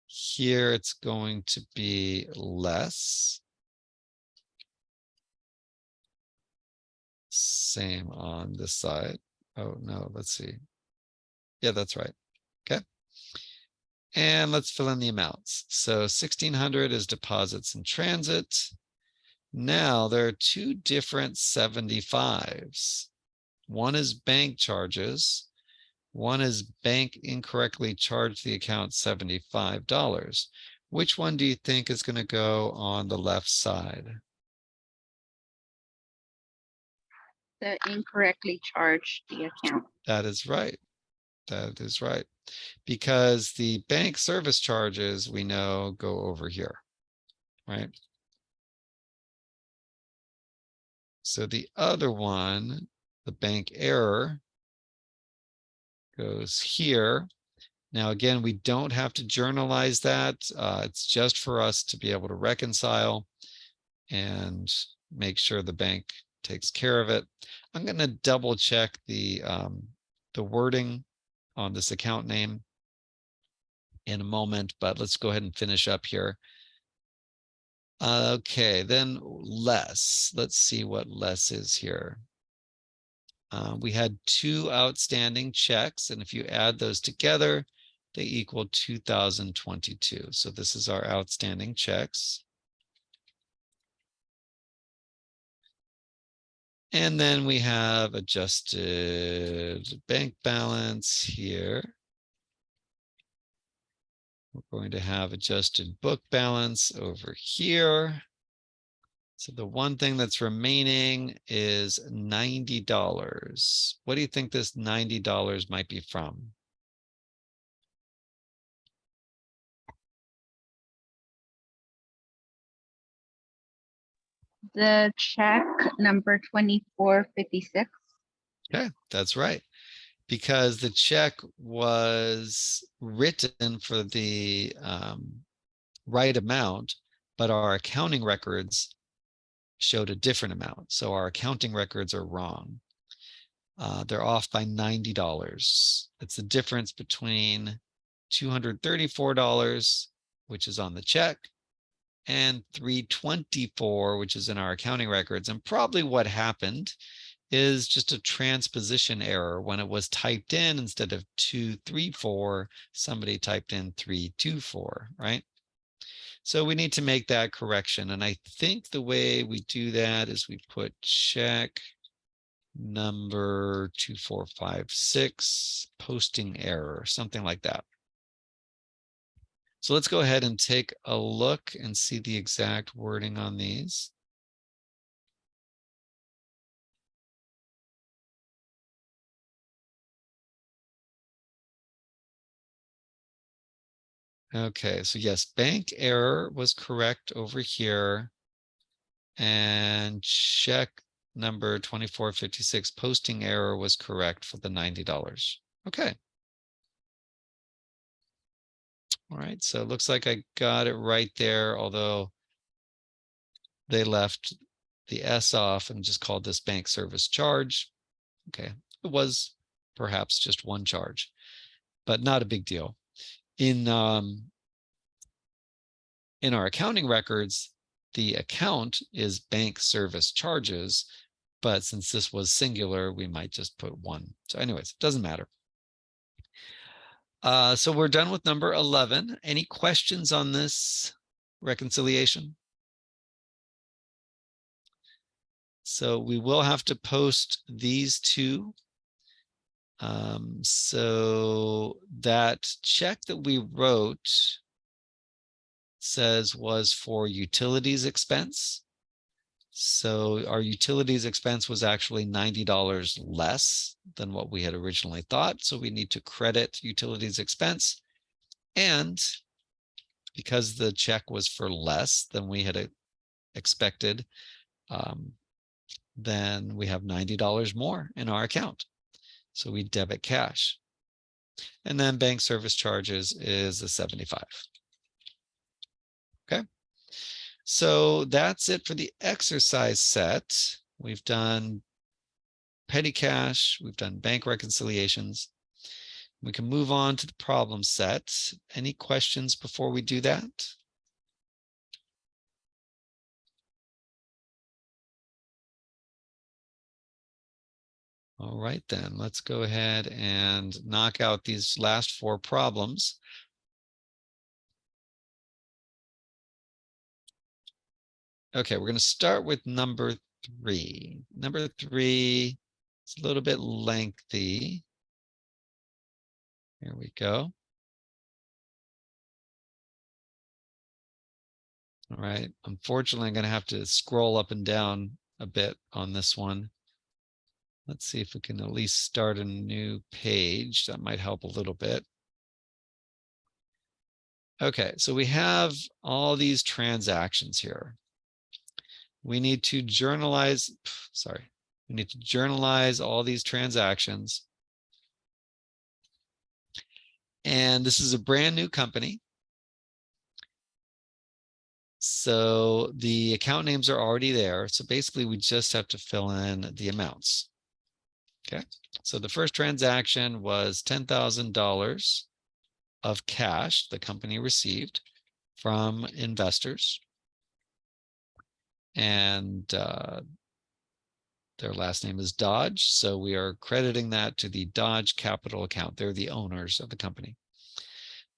Here it's going to be less. Same on this side. Oh no, let's see. Yeah, that's right. Okay. And let's fill in the amounts. So 1,600 is deposits in transit. Now there are two different 75s. One is bank charges. One is bank incorrectly charged the account $75. Which one do you think is going to go on the left side? The incorrectly charged the account. That is right. That is right. Because the bank service charges, we know, go over here, right? So the other one, the bank error, goes here. Now, again, we don't have to journalize that. It's just for us to be able to reconcile and make sure the bank takes care of it. I'm going to double check the wording on this account name in a moment, but let's go ahead and finish up here. Okay, then less. Let's see what less is here. We had two outstanding checks, and if you add those together, they equal 2,022. So this is our outstanding checks. And then we have adjusted bank balance here. We're going to have adjusted book balance over here. So the one thing that's remaining is $90. What do you think this $90 might be from? The check number 2456. Okay, that's right. Because the check was written for the right amount, but our accounting records showed a different amount. So our accounting records are wrong. They're off by $90. It's the difference between $234, which is on the check, and $324, which is in our accounting records. And probably what happened is just a transposition error. When it was typed in, instead of 234, somebody typed in 324, right? So we need to make that correction. And I think the way we do that is we put check number 2456, posting error, something like that. So let's go ahead and take a look and see the exact wording on these. Okay, so yes, bank error was correct over here. And check number 2456 posting error was correct for the $90. Okay. All right, so it looks like I got it right there, although they left the S off and just called this bank service charge. Okay, it was perhaps just one charge, but not a big deal. In our accounting records, the account is bank service charges, but since this was singular, we might just put one. So anyways, it doesn't matter. So we're done with number 11. Any questions on this reconciliation? So we will have to post these two. So that check that we wrote says was for utilities expense. So our utilities expense was actually $90 less than what we had originally thought. So we need to credit utilities expense. And because the check was for less than we had expected, then we have $90 more in our account. So we debit cash. And then bank service charges is a 75. Okay. So that's it for the exercise set. We've done petty cash, we've done bank reconciliations. We can move on to the problem set. Any questions before we do that? All right, then let's go ahead and knock out these last 4 problems. Okay, we're going to start with number 3. Number 3 is a little bit lengthy. Here we go. All right, unfortunately, I'm going to have to scroll up and down a bit on this one. Let's see if we can at least start a new page. That might help a little bit. Okay, so we have all these transactions here. We need to journalize, we need to journalize all these transactions. And this is a brand new company. So the account names are already there. So basically we just have to fill in the amounts. Okay, so the first transaction was $10,000 of cash the company received from investors. And their last name is Dodge. So we are crediting that to the Dodge Capital account. They're the owners of the company.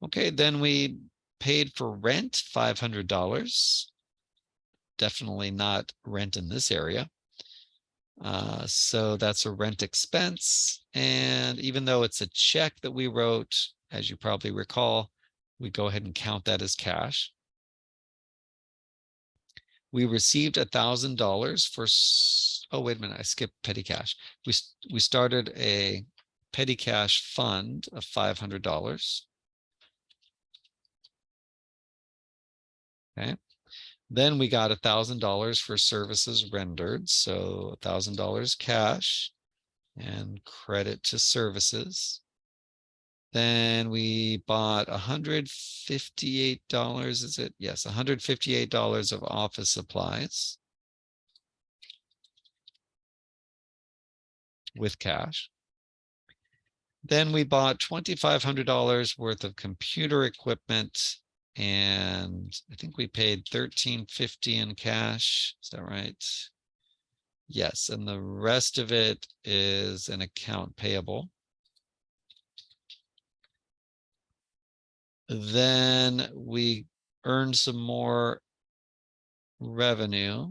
Okay, then we paid for rent, $500. Definitely not rent in this area. So that's a rent expense. And even though it's a check that we wrote, as you probably recall, we go ahead and count that as cash. We received $1,000 for, oh, wait a minute, I skipped petty cash. We started a petty cash fund of $500. Okay. Then we got $1,000 for services rendered. So $1,000 cash and credit to services. Then we bought $158, is it? Yes, $158 of office supplies. with cash. Then we bought $2,500 worth of computer equipment, and I think we paid $1,350 in cash. Is that right? Yes, and the rest of it is an account payable. Then we earned some more revenue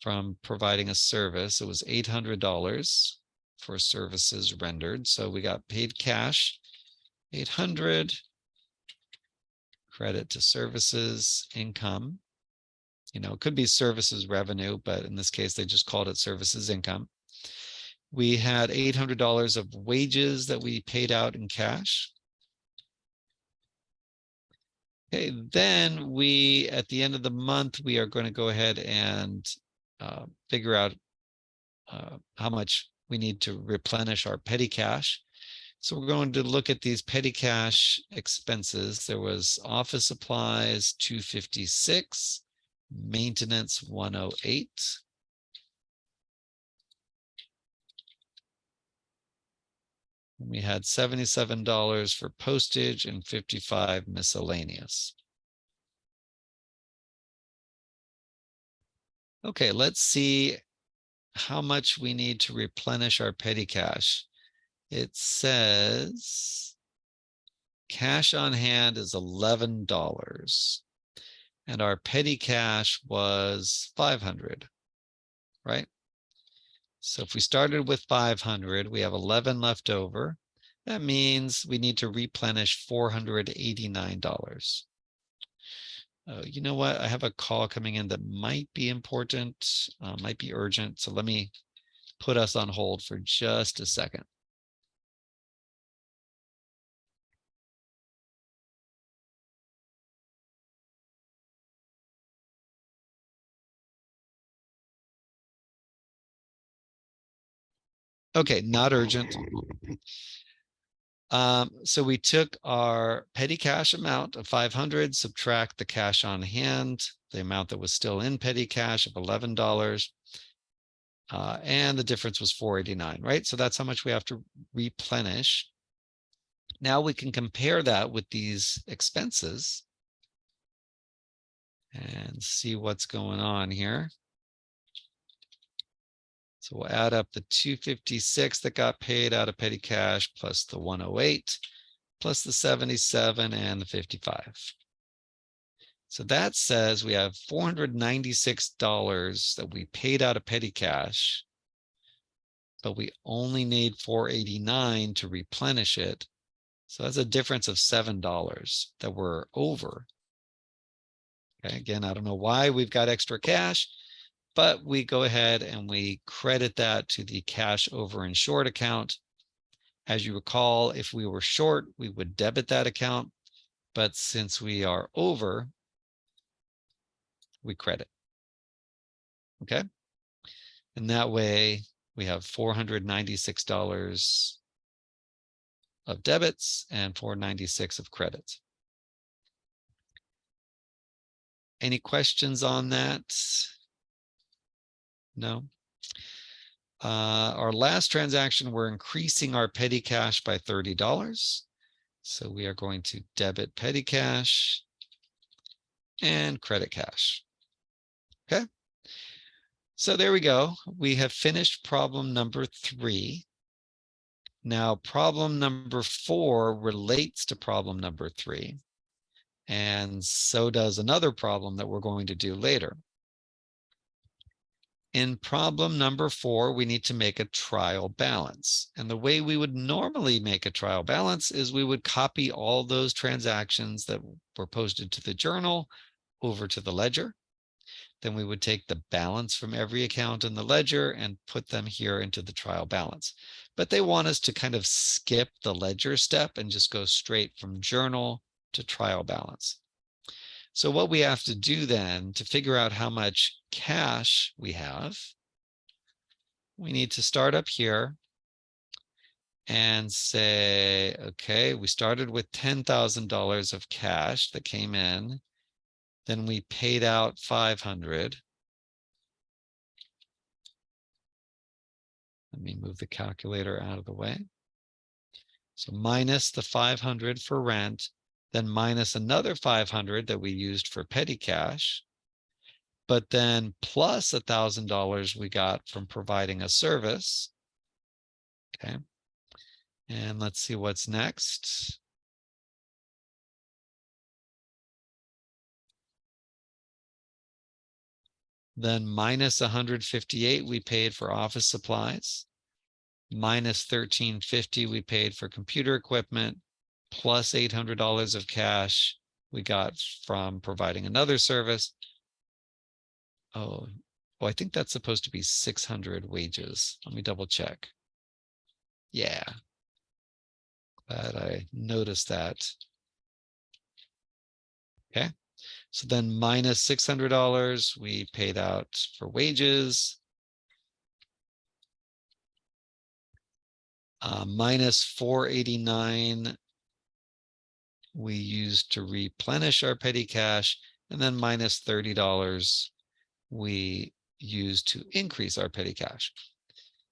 from providing a service. It was $800 for services rendered. So we got paid cash, 800, credit to services income. You know, it could be services revenue, but in this case, they just called it services income. We had $800 of wages that we paid out in cash. Okay, then we, at the end of the month, we are going to go ahead and figure out how much we need to replenish our petty cash. So we're going to look at these petty cash expenses. There was office supplies, $256, maintenance, $108. We had $77 for postage and $55 miscellaneous. Okay, let's see how much we need to replenish our petty cash. It says cash on hand is $11 and our petty cash was 500, right? So if we started with 500, we have 11 left over. That means we need to replenish $489. You know what? I have a call coming in that might be important, might be urgent. So let me put us on hold for just a second. Okay, not urgent. So we took our petty cash amount of 500, subtract the cash on hand, the amount that was still in petty cash of $11, and the difference was 489, right? So that's how much we have to replenish. Now we can compare that with these expenses and see what's going on here. So we'll add up the 256 that got paid out of petty cash plus the 108 plus the 77 and the 55. So that says we have $496 that we paid out of petty cash, but we only need 489 to replenish it. So that's a difference of $7 that we're over. Okay, again, I don't know why we've got extra cash, but we go ahead and we credit that to the cash over and short account. As you recall, if we were short, we would debit that account. But since we are over, we credit. Okay. And that way we have $496 of debits and $496 of credits. Any questions on that? No. Our last transaction, we're increasing our petty cash by $30. So we are going to debit petty cash and credit cash. Okay. So there we go. We have finished problem number 3. Now, problem number 4 relates to problem number 3. And so does another problem that we're going to do later. In problem number 4, we need to make a trial balance. And the way we would normally make a trial balance is we would copy all those transactions that were posted to the journal over to the ledger. Then we would take the balance from every account in the ledger and put them here into the trial balance. But they want us to kind of skip the ledger step and just go straight from journal to trial balance. So what we have to do then to figure out how much cash we have, we need to start up here and say, okay, we started with $10,000 of cash that came in. Then we paid out 500. Let me move the calculator out of the way. So minus the 500 for rent, then minus another 500 that we used for petty cash, but then plus $1,000 we got from providing a service. Okay. And let's see what's next. Then minus 158 we paid for office supplies. Minus 1,350 we paid for computer equipment, plus $800 of cash we got from providing another service. Oh, well, I think that's supposed to be 600 wages. Let me double check. Yeah. Glad I noticed that. Okay. So then minus $600 we paid out for wages. Minus 489 we used to replenish our petty cash, and then minus $30 we used to increase our petty cash.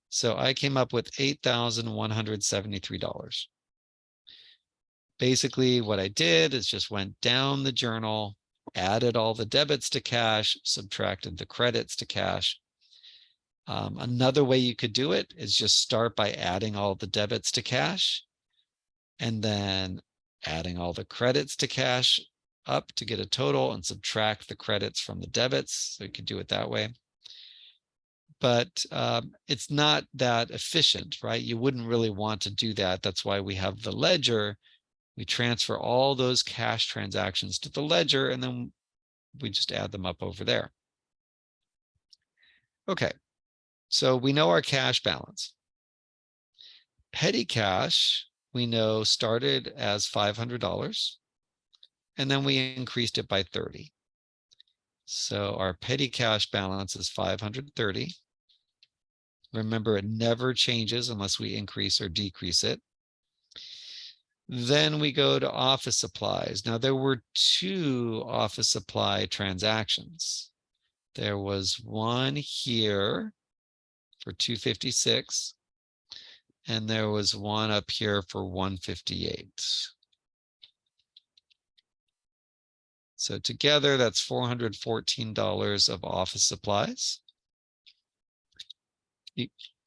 So I came up with $8,173. Basically, what I did is just went down the journal, added all the debits to cash, subtracted the credits to cash. Another way you could do it is just start by adding all the debits to cash and then adding all the credits to cash up to get a total and subtract the credits from the debits. So you could do it that way. But it's not that efficient, right? You wouldn't really want to do that. That's why we have the ledger. We transfer all those cash transactions to the ledger, and then we just add them up over there. Okay, so we know our cash balance. Petty cash, we know, started as $500, and then we increased it by 30. So our petty cash balance is 530. Remember, it never changes unless we increase or decrease it. Then we go to office supplies. Now, there were two office supply transactions. There was one here for $256, and there was one up here for $158. So together, that's $414 of office supplies.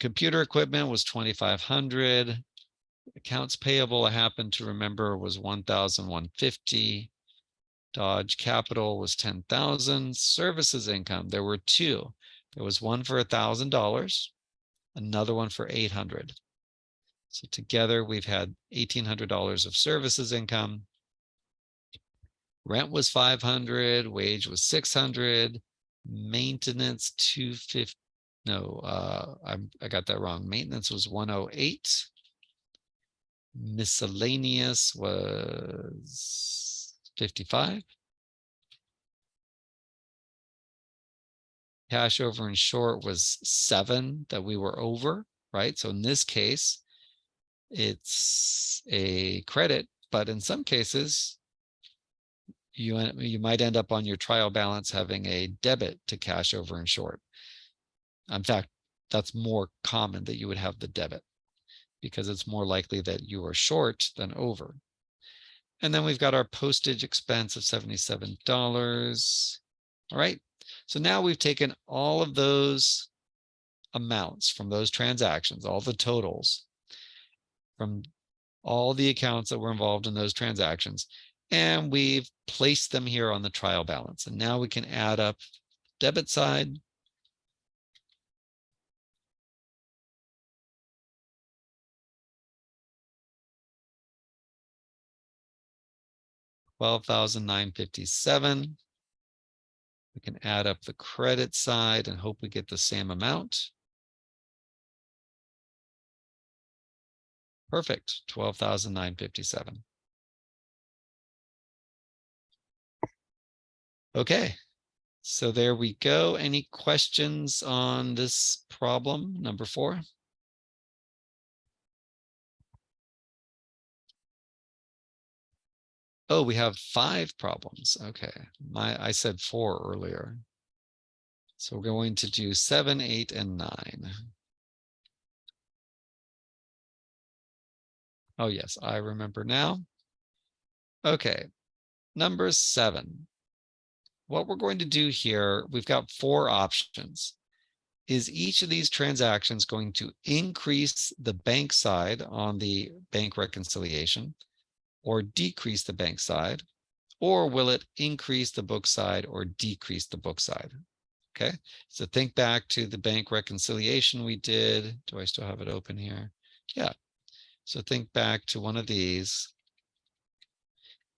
Computer equipment was $2,500. Accounts payable, I happen to remember, was $1,150. Dodge Capital was $10,000. Services income, there were two. There was one for $1,000, another one for $800. So together we've had $1,800 of services income. Rent was $500, wage was $600, maintenance $250. No, I got that wrong. Maintenance was $108. Miscellaneous was $55. Cash over and short was $7 that we were over, right? So in this case, it's a credit, but in some cases, you might end up on your trial balance having a debit to cash over and short. In fact, that's more common that you would have the debit because it's more likely that you are short than over. And then we've got our postage expense of $77. All right. So now we've taken all of those amounts from those transactions, all the totals from all the accounts that were involved in those transactions, and we've placed them here on the trial balance. And now we can add up debit side. $12,957. We can add up the credit side and hope we get the same amount. Perfect, $12,957. Okay, so there we go. Any questions on this problem, number 4? Oh, we have 5 problems. Okay, I said 4 earlier. So we're going to do 7, 8, and 9. Oh, yes, I remember now. Okay, number 7. What we're going to do here, we've got 4 options. Is each of these transactions going to increase the bank side on the bank reconciliation or decrease the bank side? Or will it increase the book side or decrease the book side? Okay, so think back to the bank reconciliation we did. Do I still have it open here? Yeah. So think back to one of these.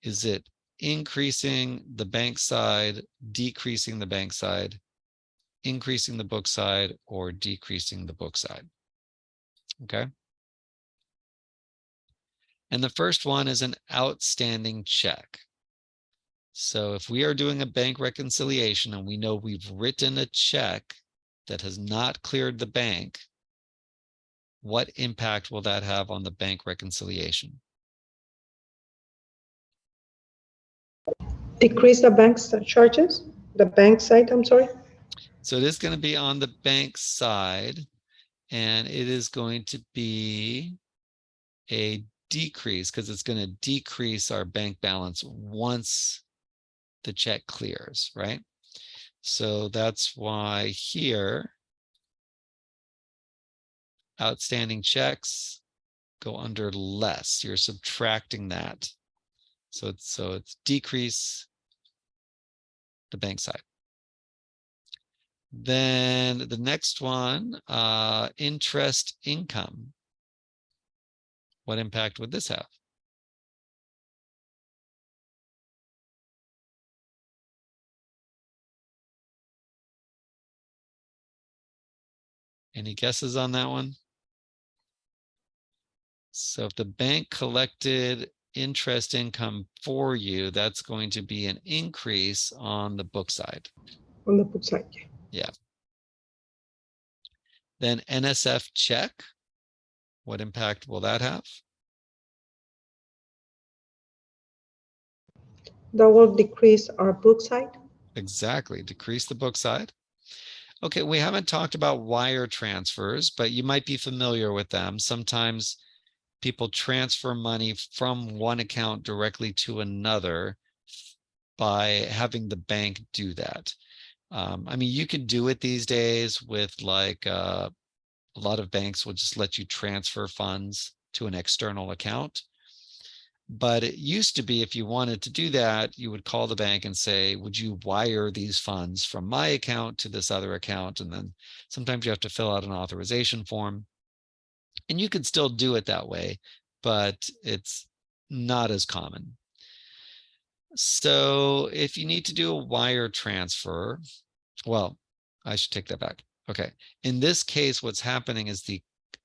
Is it increasing the bank side, decreasing the bank side, increasing the book side, or decreasing the book side? Okay. And the first one is an outstanding check. So if we are doing a bank reconciliation and we know we've written a check that has not cleared the bank, what impact will that have on the bank reconciliation? Decrease the bank's charges, the bank side, I'm sorry. So it is going to be on the bank side, and it is going to be a decrease because it's going to decrease our bank balance once the check clears, right? So that's why here, outstanding checks go under less. You're subtracting that. So it's decrease the bank side. Then the next one, interest income. What impact would this have? Any guesses on that one? So if the bank collected interest income for you, that's going to be an increase on the book side. On the book side, yeah. Yeah. Then NSF check. What impact will that have? That will decrease our book side. Exactly. Decrease the book side. Okay, we haven't talked about wire transfers, but you might be familiar with them. Sometimes people transfer money from one account directly to another by having the bank do that. I mean, you can do it these days with like a lot of banks will just let you transfer funds to an external account. But it used to be if you wanted to do that, you would call the bank and say, would you wire these funds from my account to this other account? And then sometimes you have to fill out an authorization form. And you could still do it that way, but it's not as common. So if you need to do a wire transfer, well, I should take that back. Okay. In this case, what's happening is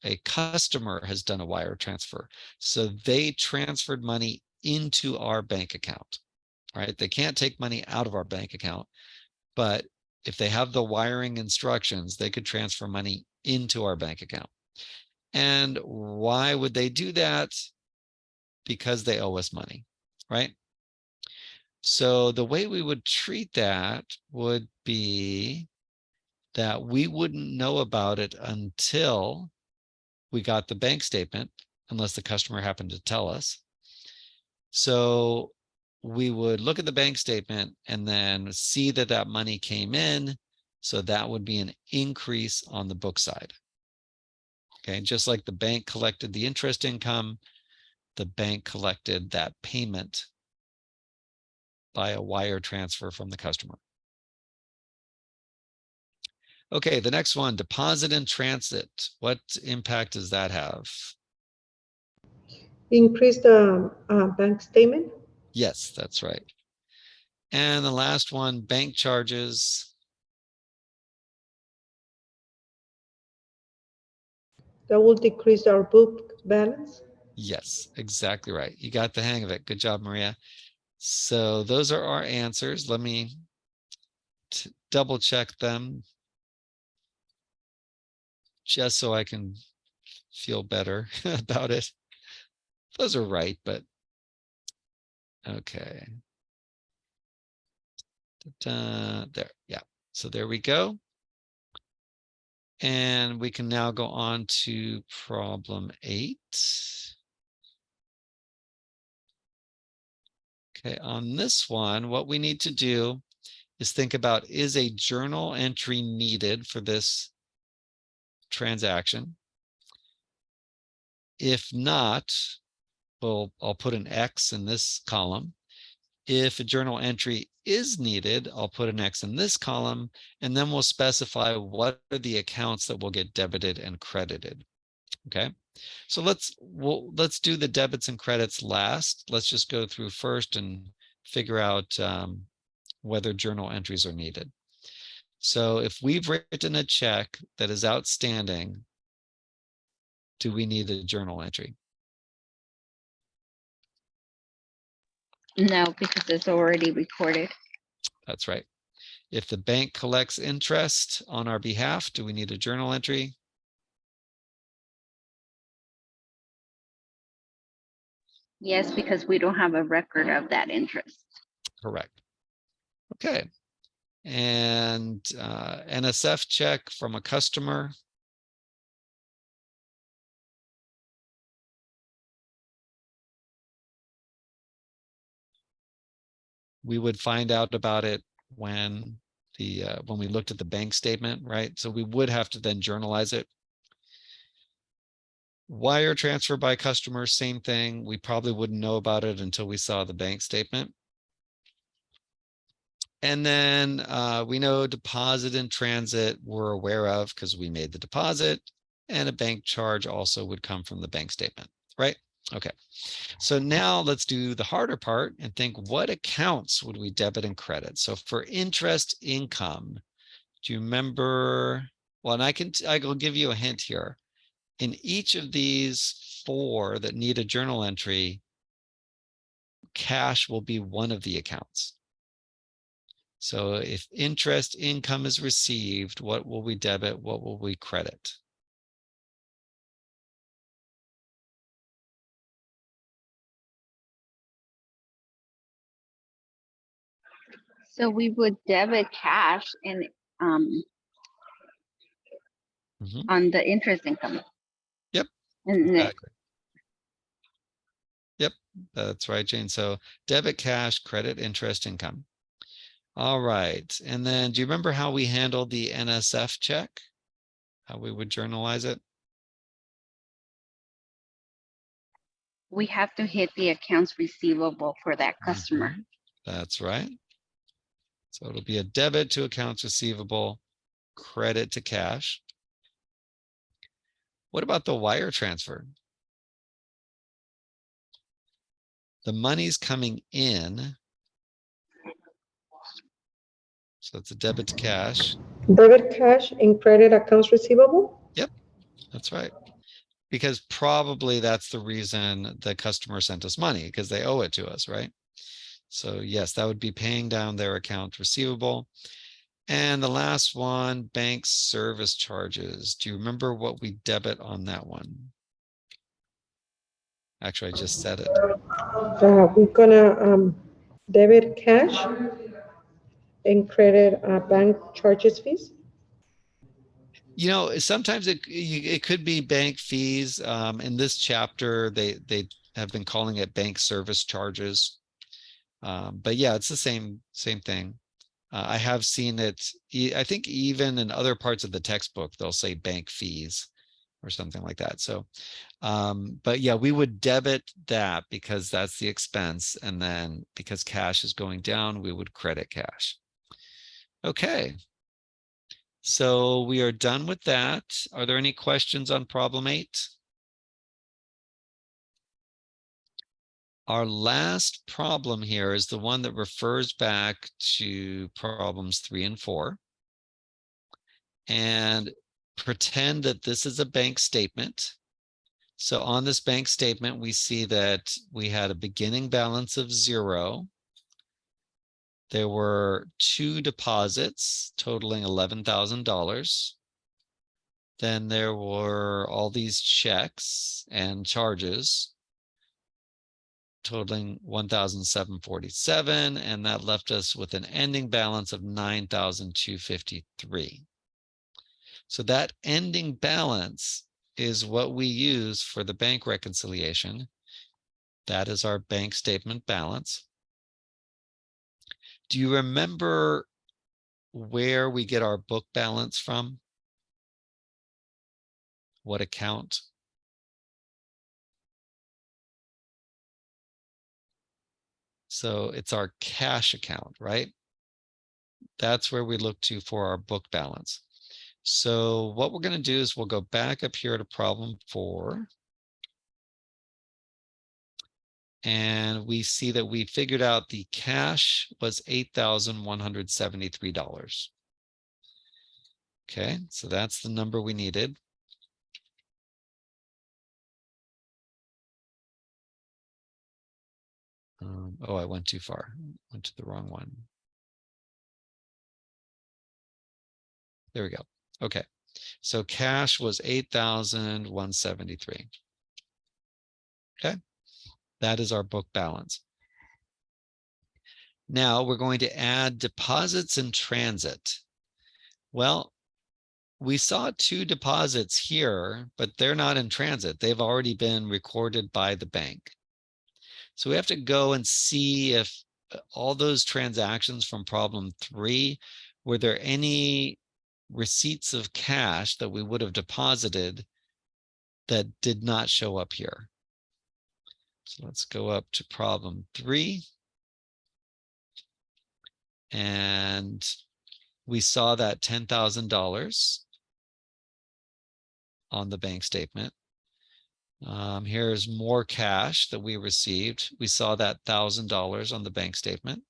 a customer has done a wire transfer. So they transferred money into our bank account, right? They can't take money out of our bank account, but if they have the wiring instructions, they could transfer money into our bank account. And why would they do that? Because they owe us money, right? So the way we would treat that would be that we wouldn't know about it until we got the bank statement, unless the customer happened to tell us. So we would look at the bank statement and then see that that money came in. So that would be an increase on the book side. Okay, just like the bank collected the interest income, the bank collected that payment by a wire transfer from the customer. Okay, the next one, deposit in transit. What impact does that have? Increase the bank statement. Yes, that's right. And the last one, bank charges. That will decrease our book balance. Yes, exactly right. You got the hang of it. Good job, Maria. So those are our answers. Let me double check them just so I can feel better about it. Those are right, but okay. There, yeah. So there we go. And we can now go on to problem 8. Okay, on this one, what we need to do is think about, is a journal entry needed for this transaction? If not, I'll put an X in this column. If a journal entry is needed, I'll put an X in this column, and then we'll specify what are the accounts that will get debited and credited. Okay, so let's do the debits and credits last. Let's just go through first and figure out whether journal entries are needed. So if we've written a check that is outstanding, do we need a journal entry? No, because it's already recorded. That's right. If the bank collects interest on our behalf, do we need a journal entry? Yes, because we don't have a record of that interest. Correct. Okay. And NSF check from a customer. We would find out about it when we looked at the bank statement, right? So we would have to then journalize it. Wire transfer by customer, same thing. We probably wouldn't know about it until we saw the bank statement. And then we know deposit in transit we're aware of because we made the deposit, and a bank charge also would come from the bank statement, right? Okay, so now let's do the harder part and think, what accounts would we debit and credit? So for interest income, do you remember? Well, and I will give you a hint here. In each of these 4 that need a journal entry, cash will be one of the accounts. So if interest income is received, what will we debit? What will we credit? So we would debit cash and Mhm. on the interest income. Yep. And then Exactly. Yep, that's right, Jane. So debit cash, credit interest income. All right. And then do you remember how we handled the NSF check? How we would journalize it? we have to hit the accounts receivable for that customer. Mhm. That's right. So it'll be a debit to accounts receivable, credit to cash. What about the wire transfer? The money's coming in. So it's a debit to cash. Debit cash and credit accounts receivable? Yep, that's right. Because probably that's the reason the customer sent us money, because they owe it to us, right? So yes, that would be paying down their account receivable. And the last one, bank service charges. Do you remember what we debit on that one? Actually, I just said it. We're gonna debit cash and credit bank charges fees. You know, sometimes it could be bank fees. In this chapter, they have been calling it bank service charges. But yeah, it's the same thing. I have seen it. I think even in other parts of the textbook, they'll say bank fees or something like that. So, but yeah, we would debit that because that's the expense. And then because cash is going down, we would credit cash. Okay. So we are done with that. Are there any questions on problem 8? Our last problem here is the one that refers back to problems 3 and 4. And pretend that this is a bank statement. So on this bank statement, we see that we had a beginning balance of 0. There were 2 deposits totaling $11,000. Then there were all these checks and charges totaling $1,747, and that left us with an ending balance of $9,253. So that ending balance is what we use for the bank reconciliation. That is our bank statement balance. Do you remember where we get our book balance from? What account? So it's our cash account, right? That's where we look to for our book balance. So what we're going to do is we'll go back up here to problem 4. And we see that we figured out the cash was $8,173. Okay, so that's the number we needed. Oh, I went too far. Went to the wrong one. There we go. Okay, so cash was 8,173. Okay, that is our book balance. Now we're going to add deposits in transit. Well, we saw 2 deposits here, but they're not in transit. They've already been recorded by the bank. So we have to go and see if all those transactions from problem 3, were there any receipts of cash that we would have deposited that did not show up here. So let's go up to problem 3. And we saw that $10,000 on the bank statement. Here's more cash that we received. We saw that $1,000 on the bank statement.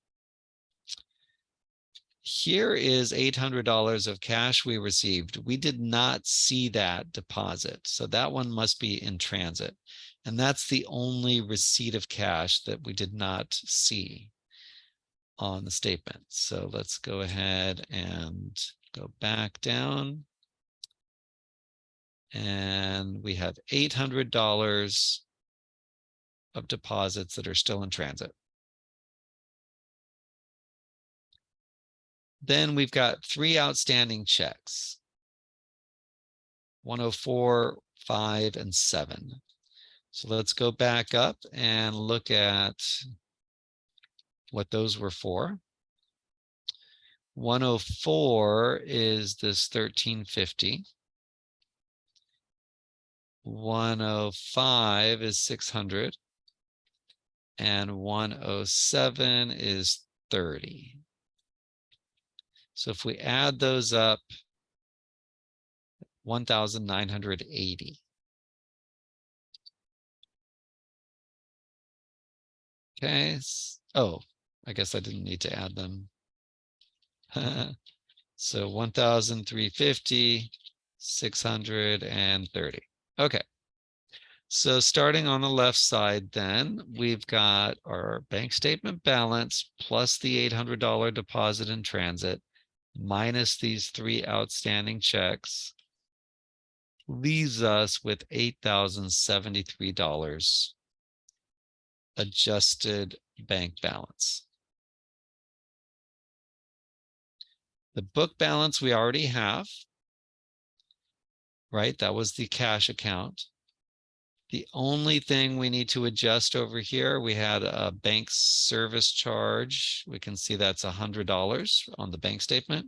Here is $800 of cash we received. We did not see that deposit. So that one must be in transit. And that's the only receipt of cash that we did not see on the statement. So let's go ahead and go back down. And we have $800 of deposits that are still in transit. Then we've got 3 outstanding checks, 104, 5, and 7. So let's go back up and look at what those were for. 104 is this $1,350. 105 is $600. And 107 is $30. So if we add those up, 1,980. Okay. Oh, I guess I didn't need to add them. So 1,350, 630. Okay. So starting on the left side, then we've got our bank statement balance plus the $800 deposit in transit minus these 3 outstanding checks leaves us with $8,073 adjusted bank balance. The book balance we already have, right? That was the cash account. The only thing we need to adjust over here, we had a bank service charge. We can see that's $100 on the bank statement.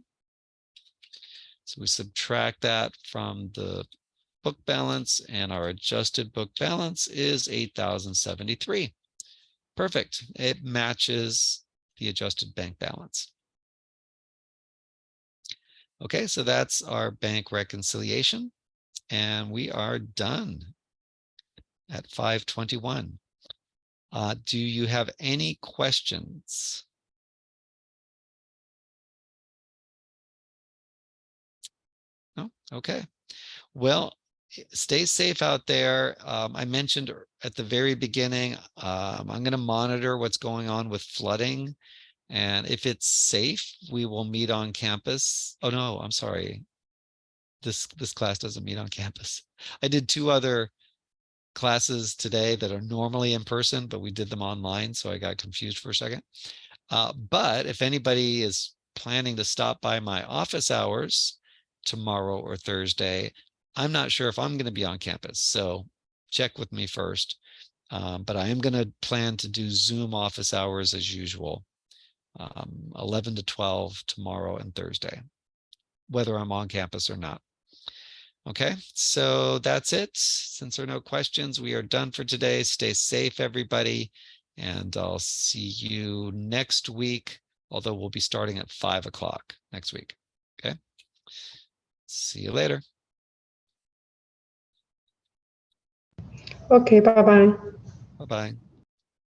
So we subtract that from the book balance, and our adjusted book balance is $8,073. Perfect. It matches the adjusted bank balance. Okay, so that's our bank reconciliation, and we are done at 5:21. Do you have any questions? No? Okay. Well, stay safe out there. I mentioned at the very beginning, I'm going to monitor what's going on with flooding. And if it's safe, we will meet on campus. Oh, no, I'm sorry. This class doesn't meet on campus. I did 2 other classes today that are normally in person, but we did them online, so I got confused for a second. But if anybody is planning to stop by my office hours tomorrow or Thursday, I'm not sure if I'm going to be on campus, so check with me first. But I am going to plan to do Zoom office hours as usual 11 to 12 tomorrow and Thursday, whether I'm on campus or not. Okay, so that's it. Since there are no questions, we are done for today. Stay safe, everybody. And I'll see you next week, although we'll be starting at 5 o'clock next week. Okay, see you later. Okay, bye-bye. Bye-bye.